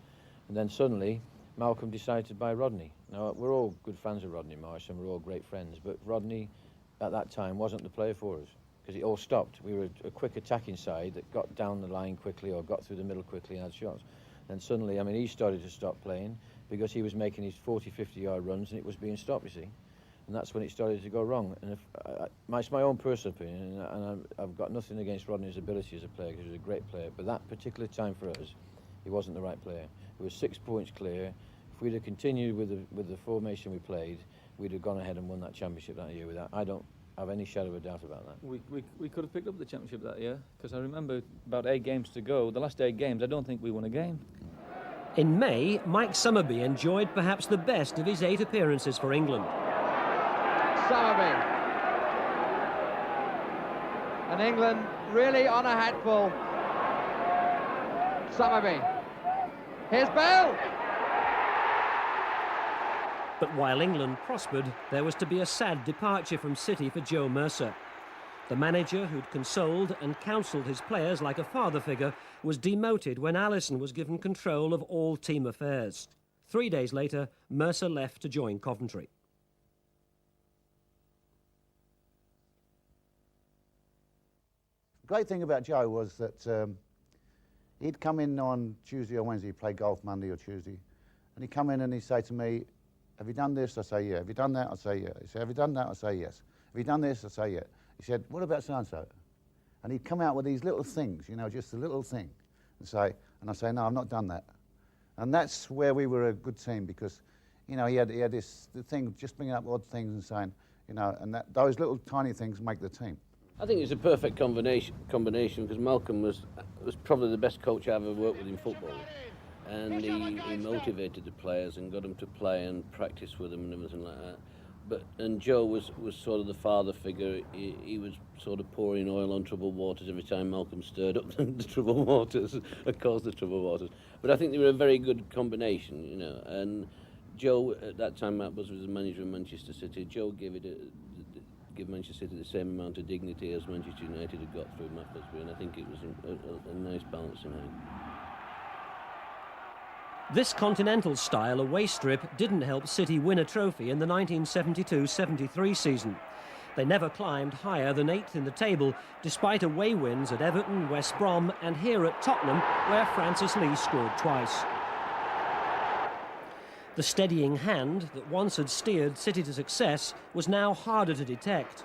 And then suddenly, Malcolm decided to buy Rodney. Now, we're all good fans of Rodney Marsh, and we're all great friends, but Rodney, at that time, wasn't the player for us, because it all stopped. We were a quick attacking side that got down the line quickly or got through the middle quickly and had shots. And suddenly, I mean, he started to stop playing because he was making his 40, 50-yard runs, and it was being stopped, you see. And that's when it started to go wrong. And it's my own personal opinion, and I've got nothing against Rodney's ability as a player, because he was a great player. But that particular time for us, he wasn't the right player. It was 6 points clear. If we'd have continued with the formation we played, we'd have gone ahead and won that championship that year. With that, I don't have any shadow of a doubt about that. We could have picked up the championship that year, because I remember about 8 games to go. The last 8 games, I don't think we won a game. In May, Mike Summerbee enjoyed perhaps the best of his 8 appearances for England. Summerbee. And England really on a hatful. Summerbee. Here's Bell. But while England prospered, there was to be a sad departure from City for Joe Mercer. The manager, who'd consoled and counselled his players like a father figure, was demoted when Allison was given control of all team affairs. 3 days later, Mercer left to join Coventry. The great thing about Joe was that he'd come in on Tuesday or Wednesday, he'd play golf Monday or Tuesday, and he'd come in and he'd say to me, have you done this? I say, yeah. Have you done that? I say, yeah. He said, have you done that? I say, yes. Have you done this? I say, yeah. He said, what about so-and-so? And he'd come out with these little things, you know, just a little thing, and I say, no, I've not done that. And that's where we were a good team, because, you know, he had this thing, just bringing up odd things and saying, you know, and those little tiny things make the team. I think it's a perfect combination because Malcolm was probably the best coach I ever worked with in football, and he motivated the players and got them to play and practice with them and everything like that. And Joe was sort of the father figure. He was sort of pouring oil on troubled waters every time Malcolm stirred up the troubled waters and caused the troubled waters. But I think they were a very good combination, you know. And Joe, at that time, Matt Busby was the manager of Manchester City. Joe gave it give Manchester City the same amount of dignity as Manchester United had got through Mappesbury, and I think it was a nice balancing act. This continental-style away strip didn't help City win a trophy in the 1972-73 season. They never climbed higher than 8th in the table, despite away wins at Everton, West Brom and here at Tottenham, where Francis Lee scored twice. The steadying hand that once had steered City to success was now harder to detect.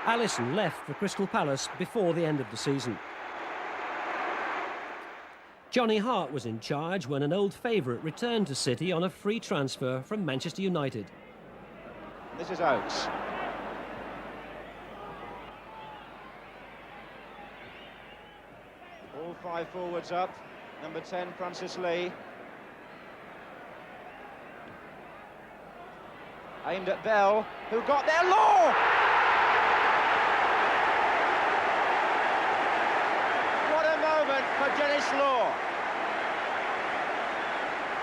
Alisson left for Crystal Palace before the end of the season. Johnny Hart was in charge when an old favourite returned to City on a free transfer from Manchester United. This is Oakes. All 5 forwards up. Number 10, Francis Lee. Aimed at Bell, who got there. Law! What a moment for Denis Law.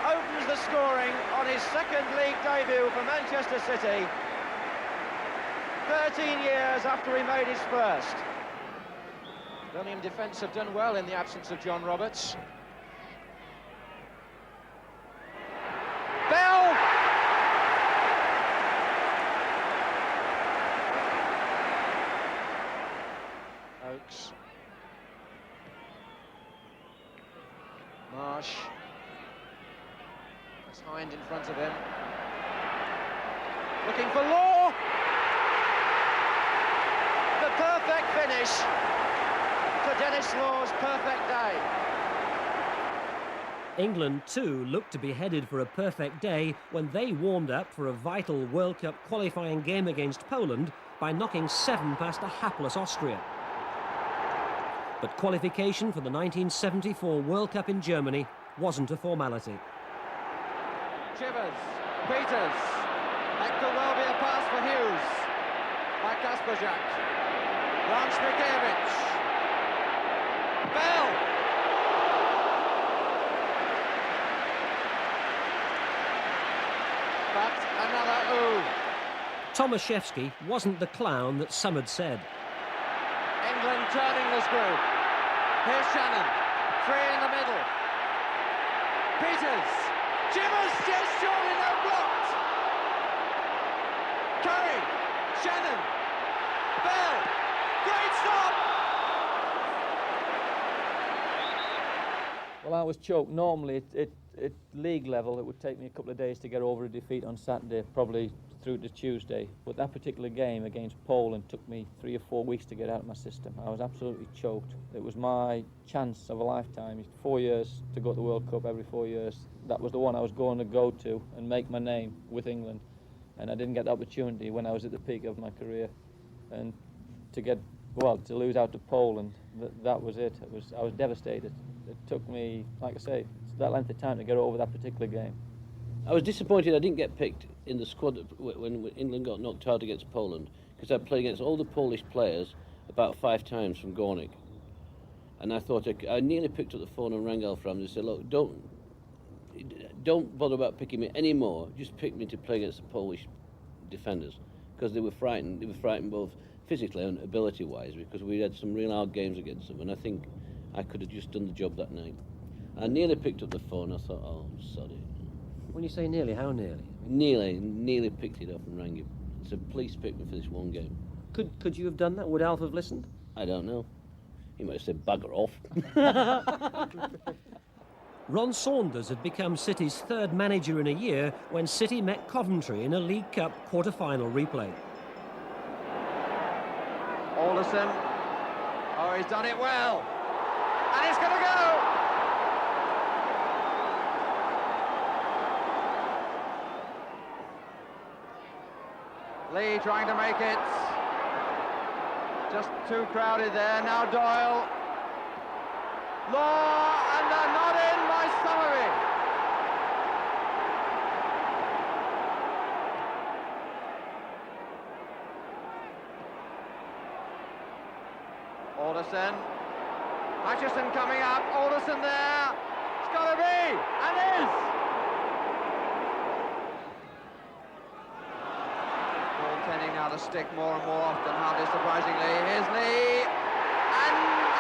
Opens the scoring on his second league debut for Manchester City. 13 years after he made his first. Birmingham defence have done well in the absence of John Roberts. Bell! Oakes. Marsh. That's Hind in front of him. Looking for Law! The perfect finish for Denis Law's perfect day. England too looked to be headed for a perfect day when they warmed up for a vital World Cup qualifying game against Poland by knocking 7 past a hapless Austria. But qualification for the 1974 World Cup in Germany wasn't a formality. Chivers, Peters, that could well be a pass for Hughes by Kasperzak. Lance Mikiewicz, Bell. But another ooh. Tomaszewski wasn't the clown that some had said. England turning the screw. Here's Shannon, 3 in the middle. Peters, Chivers, just surely no blocked. Curry, Shannon, Bell, great stop. Well, I was choked. Normally, at league level, it would take me a couple of days to get over a defeat on Saturday, probably through to Tuesday. But that particular game against Poland took me 3 or 4 weeks to get out of my system. I was absolutely choked. It was my chance of a lifetime. 4 years to go to the World Cup every 4 years. That was the one I was going to go to and make my name with England. And I didn't get the opportunity when I was at the peak of my career. And to lose out to Poland, that was it. I was devastated. It took me, like I say, that length of time to get over that particular game. I was disappointed I didn't get picked in the squad when England got knocked out against Poland, because I played against all the Polish players about 5 times from Gornik. And I thought, I nearly picked up the phone and rang Alf Ramsey and said, look, don't bother about picking me anymore, just pick me to play against the Polish defenders, because they were frightened. They were frightened both physically and ability-wise, because we had some real hard games against them, and I think I could have just done the job that night. I nearly picked up the phone. I thought, oh, sorry. When you say nearly, how nearly? Nearly picked it up and rang him. Said, please pick me for this one game. Could you have done that? Would Alf have listened? I don't know. He might have said, bugger off. Ron Saunders had become City's 3rd manager in a year when City met Coventry in a League Cup quarter-final replay. Alderson. Oh, he's done it well. And it's going to go. Lee trying to make it. Just too crowded there. Now Doyle. Law, and they're not in by Summery. Alderson. Hutchison coming up. Alderson there. It's got to be, and is. stick more and more often, hardly surprisingly. Here's Lee, and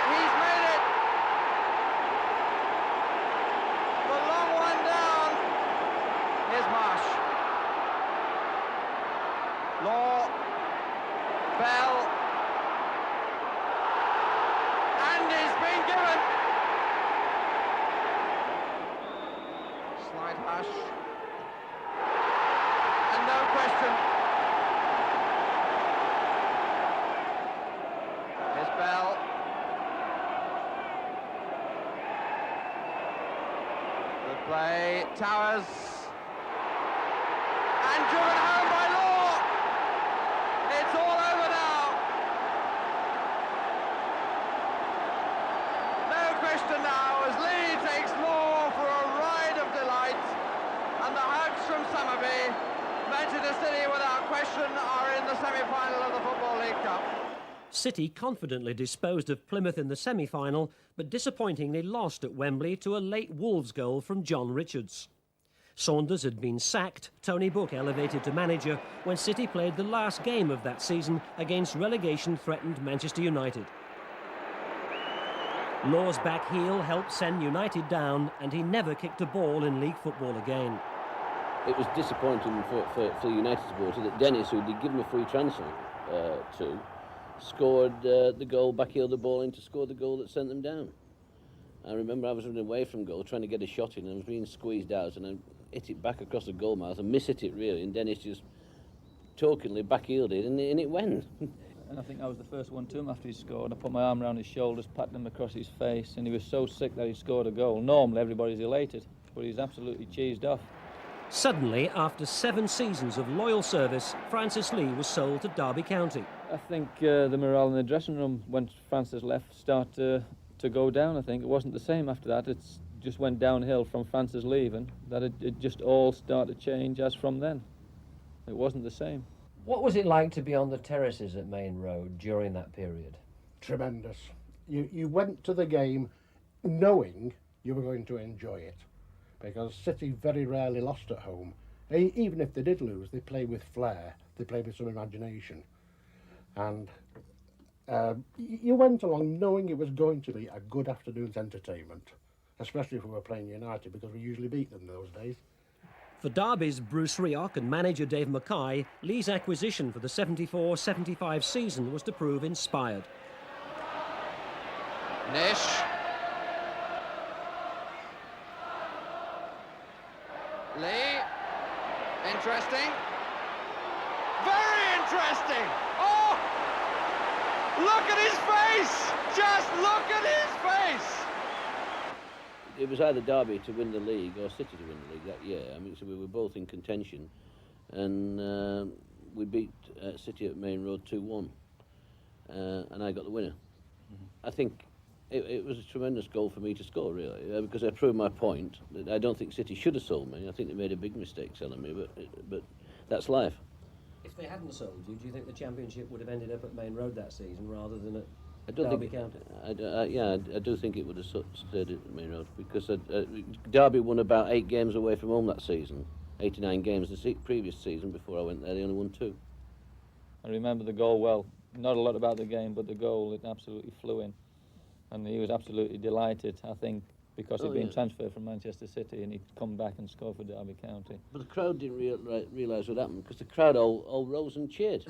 he's made it! The long one down. Here's Marsh. Law, Bell, and he's been given. Slide hush, and no question. Here's Bell. Good play, Towers, and driven home by Law. It's all over now. No question now as Lee takes Law for a ride of delight. And the hugs from Summerby. Manchester City, without question, are in the semi-final of the Football League Cup. City confidently disposed of Plymouth in the semi-final, but disappointingly lost at Wembley to a late Wolves goal from John Richards. Saunders had been sacked, Tony Book elevated to manager when City played the last game of that season against relegation-threatened Manchester United. Law's back heel helped send United down, and he never kicked a ball in league football again. It was disappointing for the United supporter that Dennis, who they'd given a free transfer to, scored the goal, backheeled the ball in to score the goal that sent them down. I remember I was running away from goal, trying to get a shot in, and I was being squeezed out, and I hit it back across the goal mouth and mishit it really, and Dennis just tokingly backheeled it, and it went. And I think I was the first one to him after he scored. I put my arm around his shoulders, patted him across his face, and he was so sick that he scored a goal. Normally everybody's elated, but he's absolutely cheesed off. Suddenly, after 7 seasons of loyal service, Francis Lee was sold to Derby County. I think the morale in the dressing room when Francis left started to go down. I think it wasn't the same after that. It just went downhill from Francis leaving, that it just all started to change as from then. It wasn't the same. What was it like to be on the terraces at Main Road during that period? Tremendous. You went to the game knowing you were going to enjoy it, because City very rarely lost at home. Even if they did lose, they played with flair, they played with some imagination. And you went along knowing it was going to be a good afternoon's entertainment, especially if we were playing United, because we usually beat them those days. For Derby's Bruce Rioch and manager Dave Mackay, Lee's acquisition for the 74-75 season was to prove inspired. Nish. Lee. Interesting. Very interesting. Oh! Look at his face! Just look at his face! It was either Derby to win the league or City to win the league that year. I mean, so we were both in contention, and we beat City at Main Road 2-1, and I got the winner. I think it was a tremendous goal for me to score, really, because I proved my point that I don't think City should have sold me. I think they made a big mistake selling me, but that's life. If they hadn't sold you, do you think the championship would have ended up at Main Road that season rather than at I don't Derby think. County? I do think it would have stayed at Main Road, because Derby won about 8 games away from home that season. 89 games the previous season. Before I went there, they only won 2. I remember the goal well. Not a lot about the game, but the goal, it absolutely flew in. And he was absolutely delighted, I think, because he'd been transferred from Manchester City and he'd come back and score for Derby County. But the crowd didn't realise what happened, because the crowd all rose and cheered.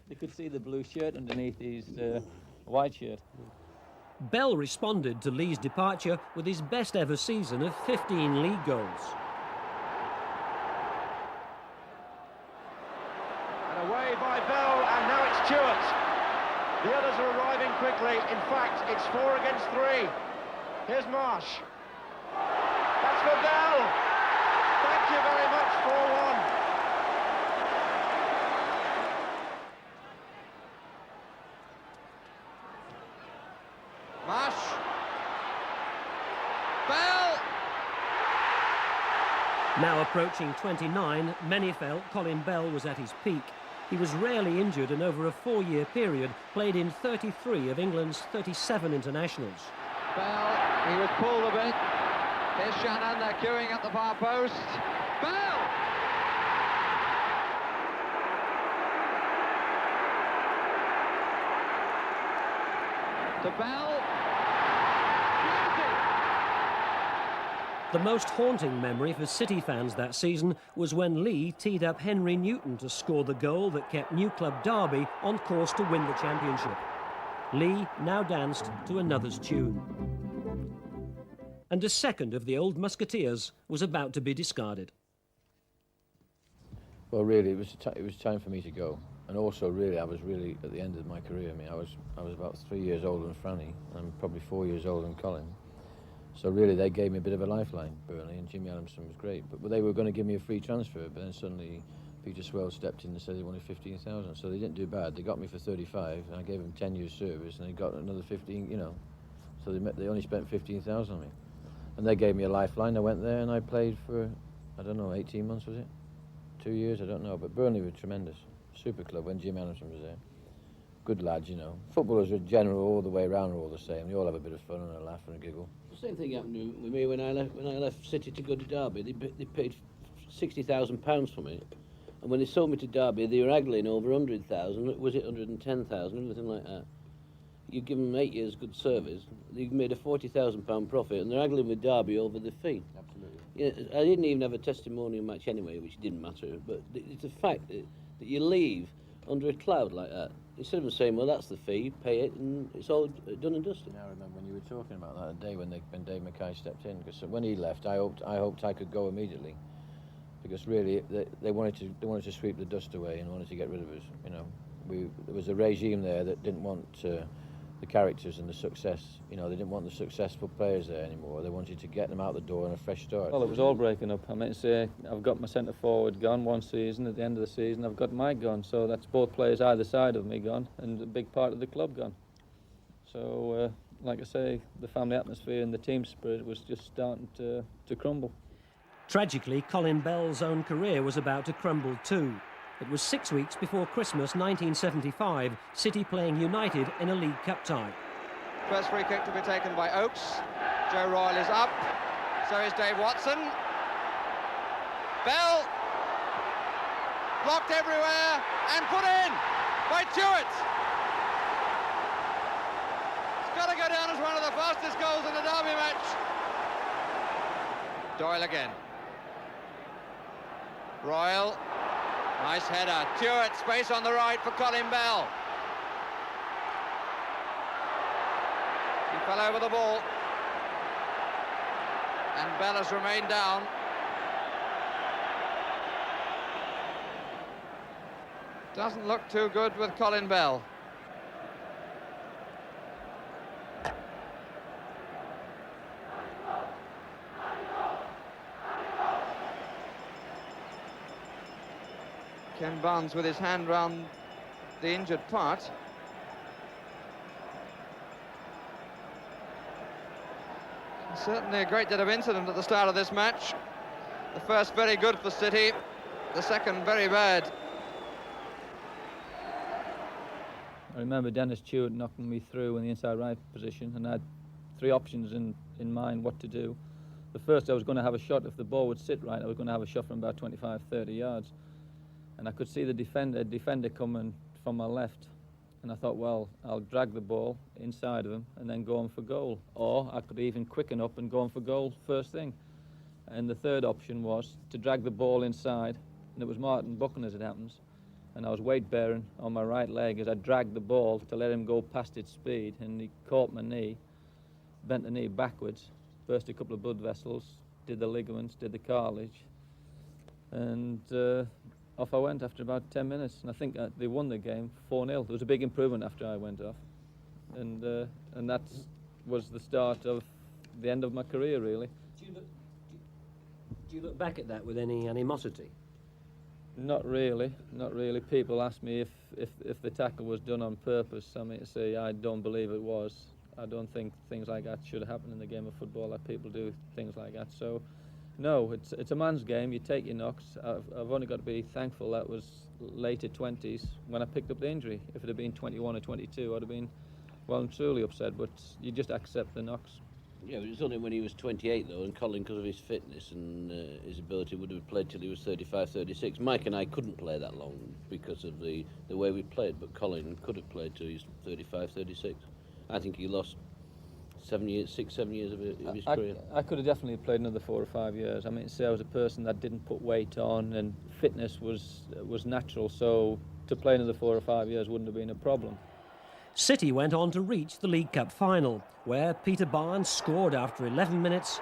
They could see the blue shirt underneath his white shirt. Bell responded to Lee's departure with his best ever season of 15 league goals. And away by Bell, and now it's Stewart. The others are arriving quickly. In fact, it's 4 against 3. Here's Marsh. That's for Bell. Thank you very much, 4-1. Marsh. Bell. Now approaching 29, many felt Colin Bell was at his peak. He was rarely injured and over a 4-year period played in 33 of England's 37 internationals. Bell, he was pulled a bit. Here's Shannon, they're queuing at the far post. Bell! to Bell. The most haunting memory for City fans that season was when Lee teed up Henry Newton to score the goal that kept New Club Derby on course to win the championship. Lee now danced to another's tune. And a second of the old Musketeers was about to be discarded. Well, really, it was time for me to go. And also, really, I was really at the end of my career. I mean, I was about 3 years older than Franny, and probably 4 years older than Colin. So really, they gave me a bit of a lifeline, Burnley, and Jimmy Adamson was great. But they were going to give me a free transfer, but then suddenly Peter Swell stepped in and said they wanted 15,000. So they didn't do bad. They got me for 35, and I gave them 10 years service, and they got another 15. You know, so they only spent 15,000 on me, and they gave me a lifeline. I went there and I played for, I don't know, 18 months was it? 2 years, I don't know. But Burnley were tremendous, super club when Jim Adamson was there. Good lads, you know. Footballers in general, all the way around, are all the same. They all have a bit of fun and a laugh and a giggle. The same thing happened with me when I left City to go to Derby. They paid £60,000 for me, and when they sold me to Derby, they were haggling over 100,000. Was it 110,000? Anything like that. You give them 8 years good service, they made a £40,000 profit, and they're haggling with Derby over the fee. Absolutely. Yeah, I didn't even have a testimonial match anyway, which didn't matter. But it's a fact that you leave under a cloud like that. Instead of them saying, well, that's the fee, pay it, and it's all done and dusted. I remember when you were talking about that day when Dave Mackay stepped in, because when he left, I hoped I could go immediately, because really they wanted to sweep the dust away and wanted to get rid of us. You know, there was a regime there that didn't want the characters and the success. You know, they didn't want the successful players there anymore. They wanted to get them out the door and a fresh start. Well, it was all breaking up. I meant to say, I've got my centre forward gone one season. At the end of the season, I've got Mike gone. So that's both players either side of me gone, and a big part of the club gone. So, like I say, the family atmosphere and the team spirit was just starting to crumble. Tragically, Colin Bell's own career was about to crumble too. It was 6 weeks before Christmas 1975, City playing United in a League Cup tie. First free kick to be taken by Oakes. Joe Royle is up. So is Dave Watson. Bell. Blocked everywhere and put in by Jewett. It's got to go down as one of the fastest goals in the Derby match. Doyle again. Royle. Nice header. Jewett, space on the right for Colin Bell. He fell over the ball. And Bell has remained down. Doesn't look too good with Colin Bell. Ken Barnes with his hand round the injured part. Certainly a great deal of incident at the start of this match. The first very good for City, the second very bad. I remember Dennis Stewart knocking me through in the inside right position, and I had three options in mind what to do. The first, I was going to have a shot. If the ball would sit right, I was going to have a shot from about 25, 30 yards. And I could see the defender coming from my left. And I thought, well, I'll drag the ball inside of him and then go on for goal. Or I could even quicken up and go on for goal first thing. And the third option was to drag the ball inside. And it was Martin Buchan, as it happens. And I was weight-bearing on my right leg as I dragged the ball to let him go past its speed. And he caught my knee, bent the knee backwards, burst a couple of blood vessels, did the ligaments, did the cartilage. And off I went after about 10 minutes, and I think they won the game 4-0. There was a big improvement after I went off, and that was the start of the end of my career, really. Do you look back at that with any animosity? Not really, not really. People ask me if the tackle was done on purpose. I mean, to say I don't believe it was. I don't think things like that should happen in the game of football, that people do things like that. So. No, it's a man's game. You take your knocks. I've only got to be thankful that was later 20s when I picked up the injury. If it had been 21 or 22, I'd have been well and truly upset, but you just accept the knocks. Yeah, it was only when he was 28, though, and Colin, because of his fitness and his ability, would have played till he was 35, 36. Mike and I couldn't play that long because of the way we played, but Colin could have played till he was 35, 36. I think he lost 7 years, 6, 7 years of his career. I could have definitely played another 4 or 5 years. I mean, say I was a person that didn't put weight on and fitness was natural, so to play another 4 or 5 years wouldn't have been a problem. City went on to reach the League Cup final, where Peter Barnes scored after 11 minutes,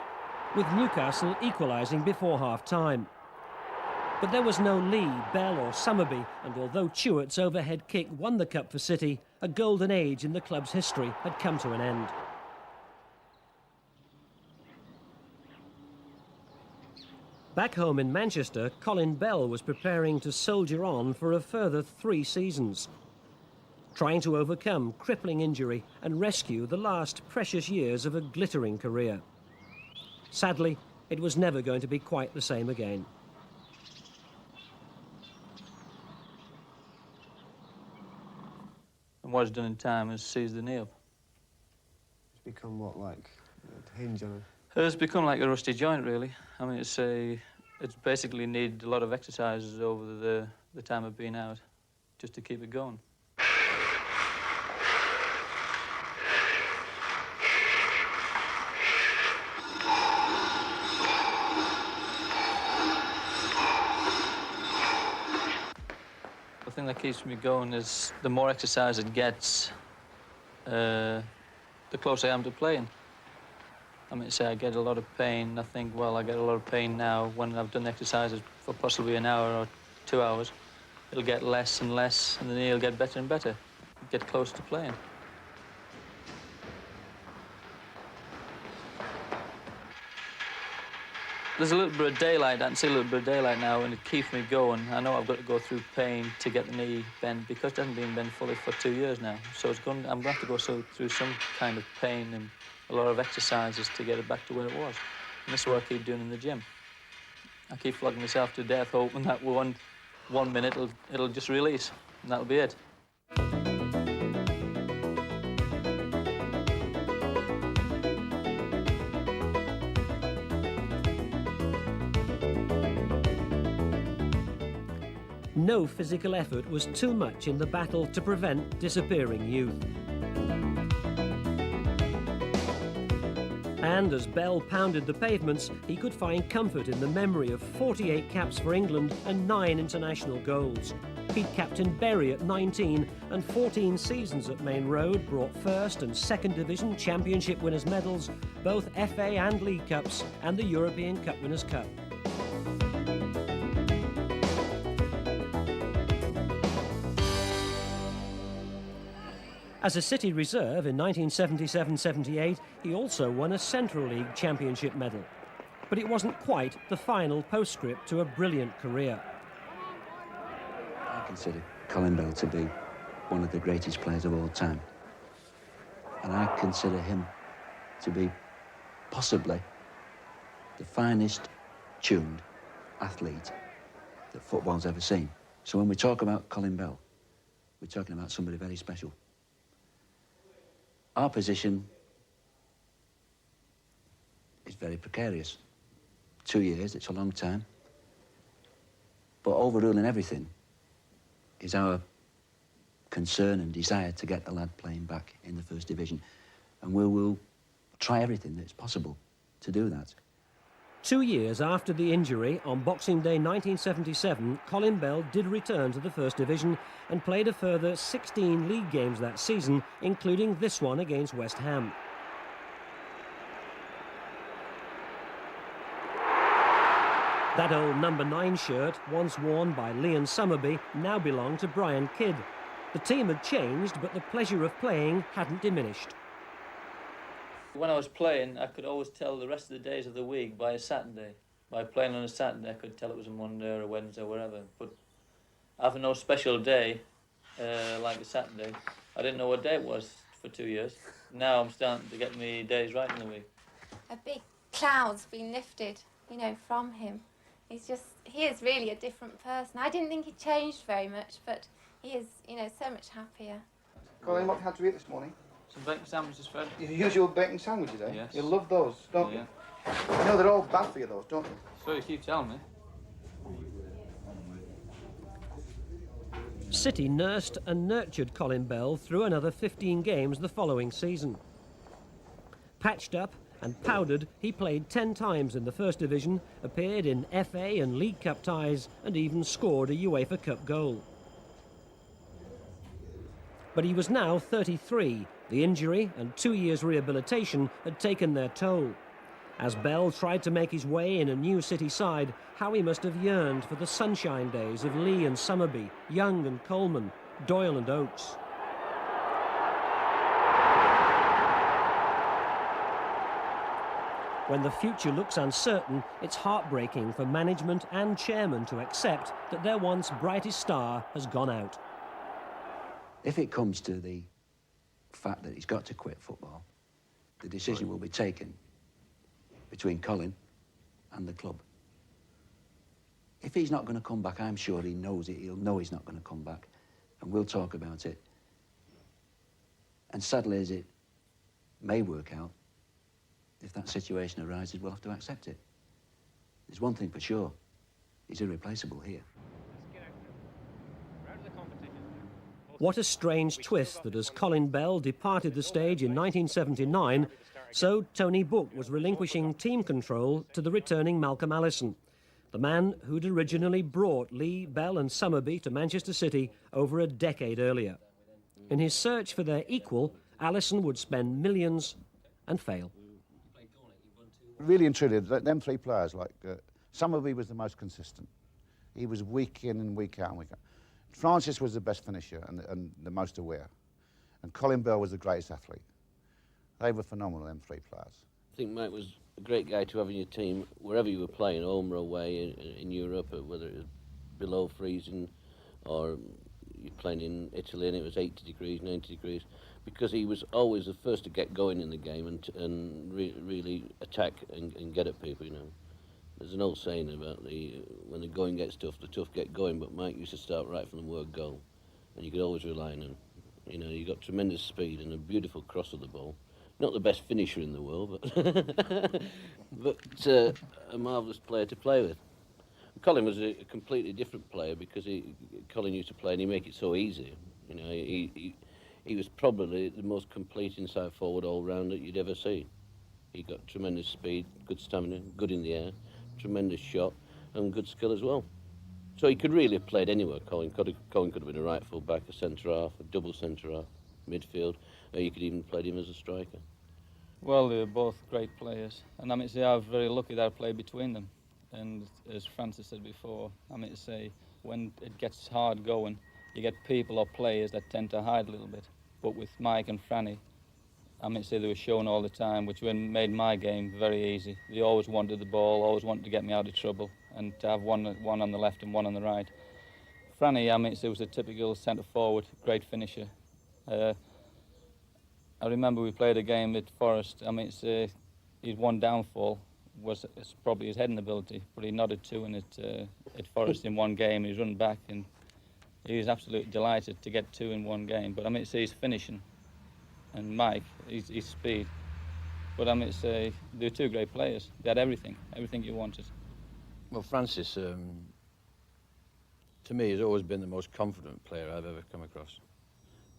with Newcastle equalising before half-time. But there was no Lee, Bell or Summerby, and although Chewart's overhead kick won the cup for City, a golden age in the club's history had come to an end. Back home in Manchester, Colin Bell was preparing to soldier on for a further 3 seasons, trying to overcome crippling injury and rescue the last precious years of a glittering career. Sadly, it was never going to be quite the same again. And what it's done in time is seized the knee up. It's become what, like a hinge on It's become like a rusty joint, really. I mean, it's basically needed a lot of exercises over the time of being out, just to keep it going. The thing that keeps me going is the more exercise it gets, the closer I am to playing. I mean, say I get a lot of pain, I think, well, I get a lot of pain now. When I've done exercises for possibly an hour or 2 hours, it'll get less and less, and the knee will get better and better, get close to playing. There's a little bit of daylight, I can see a little bit of daylight now, and it keeps me going. I know I've got to go through pain to get the knee bent, because it hasn't been bent fully for 2 years now. So I'm going to have to go through some kind of pain and a lot of exercises to get it back to where it was. And this is what I keep doing in the gym. I keep flogging myself to death, hoping that one minute it'll just release, and that'll be it. No physical effort was too much in the battle to prevent disappearing youth. And as Bell pounded the pavements, he could find comfort in the memory of 48 caps for England and 9 international goals. He'd captained Bury at 19, and 14 seasons at Main Road brought First and Second Division Championship winners' medals, both FA and League Cups, and the European Cup Winners' Cup. As a City reserve in 1977-78, he also won a Central League Championship medal. But it wasn't quite the final postscript to a brilliant career. I consider Colin Bell to be one of the greatest players of all time. And I consider him to be possibly the finest tuned athlete that football's ever seen. So when we talk about Colin Bell, we're talking about somebody very special. Our position is very precarious. 2 years, it's a long time. But overruling everything is our concern and desire to get the lad playing back in the First Division. And we will try everything that's possible to do that. 2 years after the injury, on Boxing Day 1977, Colin Bell did return to the First Division and played a further 16 league games that season, including this one against West Ham. That old number 9 shirt, once worn by Leon Summerby, now belonged to Brian Kidd. The team had changed, but the pleasure of playing hadn't diminished. When I was playing, I could always tell the rest of the days of the week by a Saturday. By playing on a Saturday, I could tell it was a Monday or a Wednesday or wherever. But having no special day, like a Saturday, I didn't know what day it was for 2 years. Now I'm starting to get me days right in the week. A big cloud's been lifted, you know, from him. He is really a different person. I didn't think he changed very much, but he is, you know, so much happier. Colin, what had to eat this morning? Some bacon sandwiches, Fred. Your usual bacon sandwiches, eh? Yes. You love those, don't you? You know they're all bad for you, those, don't you? So you keep telling me. City nursed and nurtured Colin Bell through another 15 games the following season. Patched up and powdered, he played 10 times in the First Division, appeared in FA and League Cup ties, and even scored a UEFA Cup goal. But he was now 33. The injury and 2 years' rehabilitation had taken their toll. As Bell tried to make his way in a new City side, how he must have yearned for the sunshine days of Lee and Summerby, Young and Coleman, Doyle and Oakes. When the future looks uncertain, it's heartbreaking for management and chairman to accept that their once brightest star has gone out. If it comes to the fact that he's got to quit football, the decision will be taken between Colin and the club. If he's not going to come back, I'm sure he knows it. He'll know he's not going to come back, and we'll talk about it. And sadly as it may work out, if that situation arises, we'll have to accept it. There's one thing for sure, he's irreplaceable here. What a strange twist that as Colin Bell departed the stage in 1979, so Tony Book was relinquishing team control to the returning Malcolm Allison, the man who'd originally brought Lee, Bell and Summerby to Manchester City over a decade earlier. In his search for their equal, Allison would spend millions and fail. Really and truly, them three players, like Summerby was the most consistent. He was week in and week out and week out. Francis was the best finisher and the most aware. And Colin Bell was the greatest athlete. They were phenomenal, them three players. I think Mike was a great guy to have in your team wherever you were playing, home or away in Europe, whether it was below freezing or you're playing in Italy and it was 80 degrees, 90 degrees, because he was always the first to get going in the game and really attack and get at people, you know. There's an old saying about when the going gets tough, the tough get going, but Mike used to start right from the word go, and you could always rely on him. You know, you got tremendous speed and a beautiful cross of the ball. Not the best finisher in the world, but a marvellous player to play with. Colin was a completely different player because Colin used to play and he make it so easy. You know, he was probably the most complete inside forward all round that you'd ever see. He got tremendous speed, good stamina, good in the air, tremendous shot, and good skill as well. So he could really have played anywhere. Colin could have been a right full back, a centre half, a double centre half, midfield, or you could even play him as a striker. Well, they're both great players, and I mean to say I'm very lucky that I played between them. And as Francis said before, I mean to say when it gets hard going, you get people or players that tend to hide a little bit. But with Mike and Franny, I mean to say they were shown all the time, which made my game very easy. They always wanted the ball, always wanted to get me out of trouble, and to have one on the left and one on the right. Franny, I mean to say, was a typical centre forward, great finisher. I remember we played a game at Forest. I mean, his one downfall was probably his heading ability, but he nodded two in at Forest in one game. He was run back, and he was absolutely delighted to get two in one game. But I mean, his finishing, and Mike, his speed. But I mean, they were two great players. They had everything you wanted. Well, Francis, to me, has always been the most confident player I've ever come across.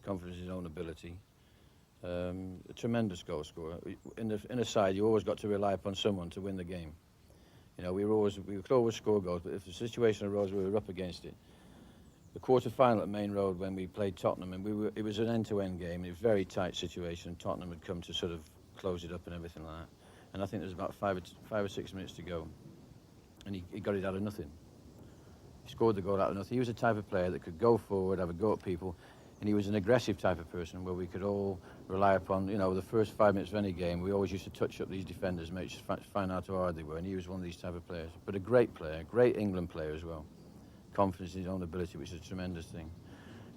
Confidence in his own ability. A tremendous goal scorer. In a side, you always got to rely upon someone to win the game. You know, we could always score goals, but if the situation arose, we were up against it. The quarter-final at Main Road when we played Tottenham, and it was an end-to-end game. It was a very tight situation. Tottenham had come to sort of close it up and everything like that. And I think there was about 5 or 6 minutes to go, and he got it out of nothing. He scored the goal out of nothing. He was the type of player that could go forward, have a go at people, and he was an aggressive type of person where we could all rely upon, you know, the first 5 minutes of any game, we always used to touch up these defenders, find out how hard they were, and he was one of these type of players. But a great player, great England player as well. Confidence in his own ability, which is a tremendous thing.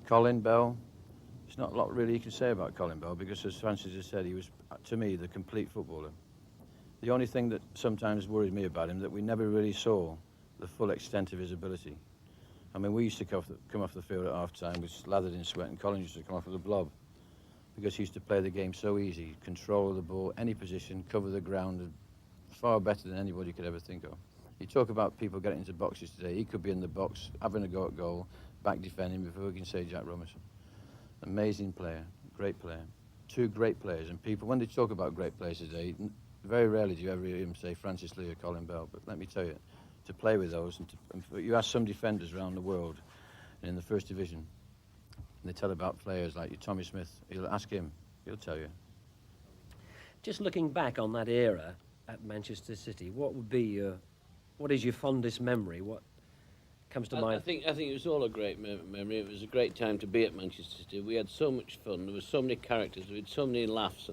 Colin Bell, there's not a lot really you can say about Colin Bell because, as Francis has said, he was, to me, the complete footballer. The only thing that sometimes worried me about him that we never really saw the full extent of his ability. I mean, we used to come off the field at half-time with slathered in sweat, and Colin used to come off with a blob because he used to play the game so easy, control the ball, any position, cover the ground, far better than anybody could ever think of. You talk about people getting into boxes today. He could be in the box, having a go at goal, back defending before we can say Jack Robinson. Amazing player, great player. Two great players, and people, when they talk about great players today, very rarely do you ever hear him say Francis Lee or Colin Bell, but let me tell you, to play with those, and you ask some defenders around the world in the first division, and they tell about players like your Tommy Smith, you'll ask him, he'll tell you. Just looking back on that era at Manchester City, what is your fondest memory? What comes to mind? I think it was all a great memory. It was a great time to be at Manchester City. We had so much fun. There were so many characters. We had so many laughs.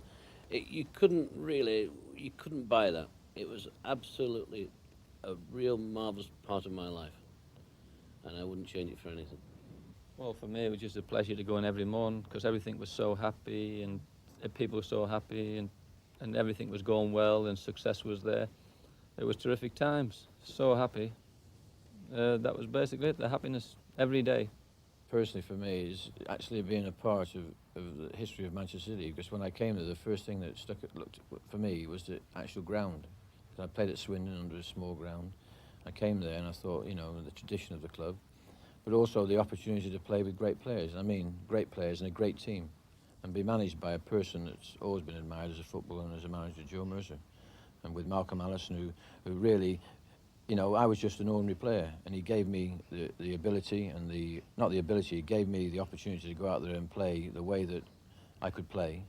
You couldn't buy that. It was absolutely a real marvellous part of my life, and I wouldn't change it for anything. Well, for me, it was just a pleasure to go in every morning because everything was so happy and people were so happy and everything was going well and success was there. It was terrific times. So happy. That was basically it, the happiness every day. Personally, for me, is actually being a part of the history of Manchester City, because when I came there, the first thing that looked for me was the actual ground. I played at Swindon under a small ground. I came there and I thought, you know, the tradition of the club, but also the opportunity to play with great players. I mean, great players and a great team, and be managed by a person that's always been admired as a footballer and as a manager, Joe Mercer, and with Malcolm Allison, who really, you know, I was just an ordinary player, and he gave me the ability and he gave me the opportunity to go out there and play the way that I could play,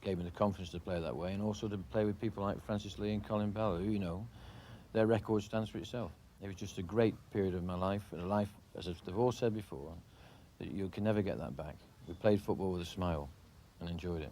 gave me the confidence to play that way, and also to play with people like Francis Lee and Colin Bell, who, you know, their record stands for itself. It was just a great period of my life, and a life, as they've all said before, that you can never get that back. We played football with a smile and enjoyed it.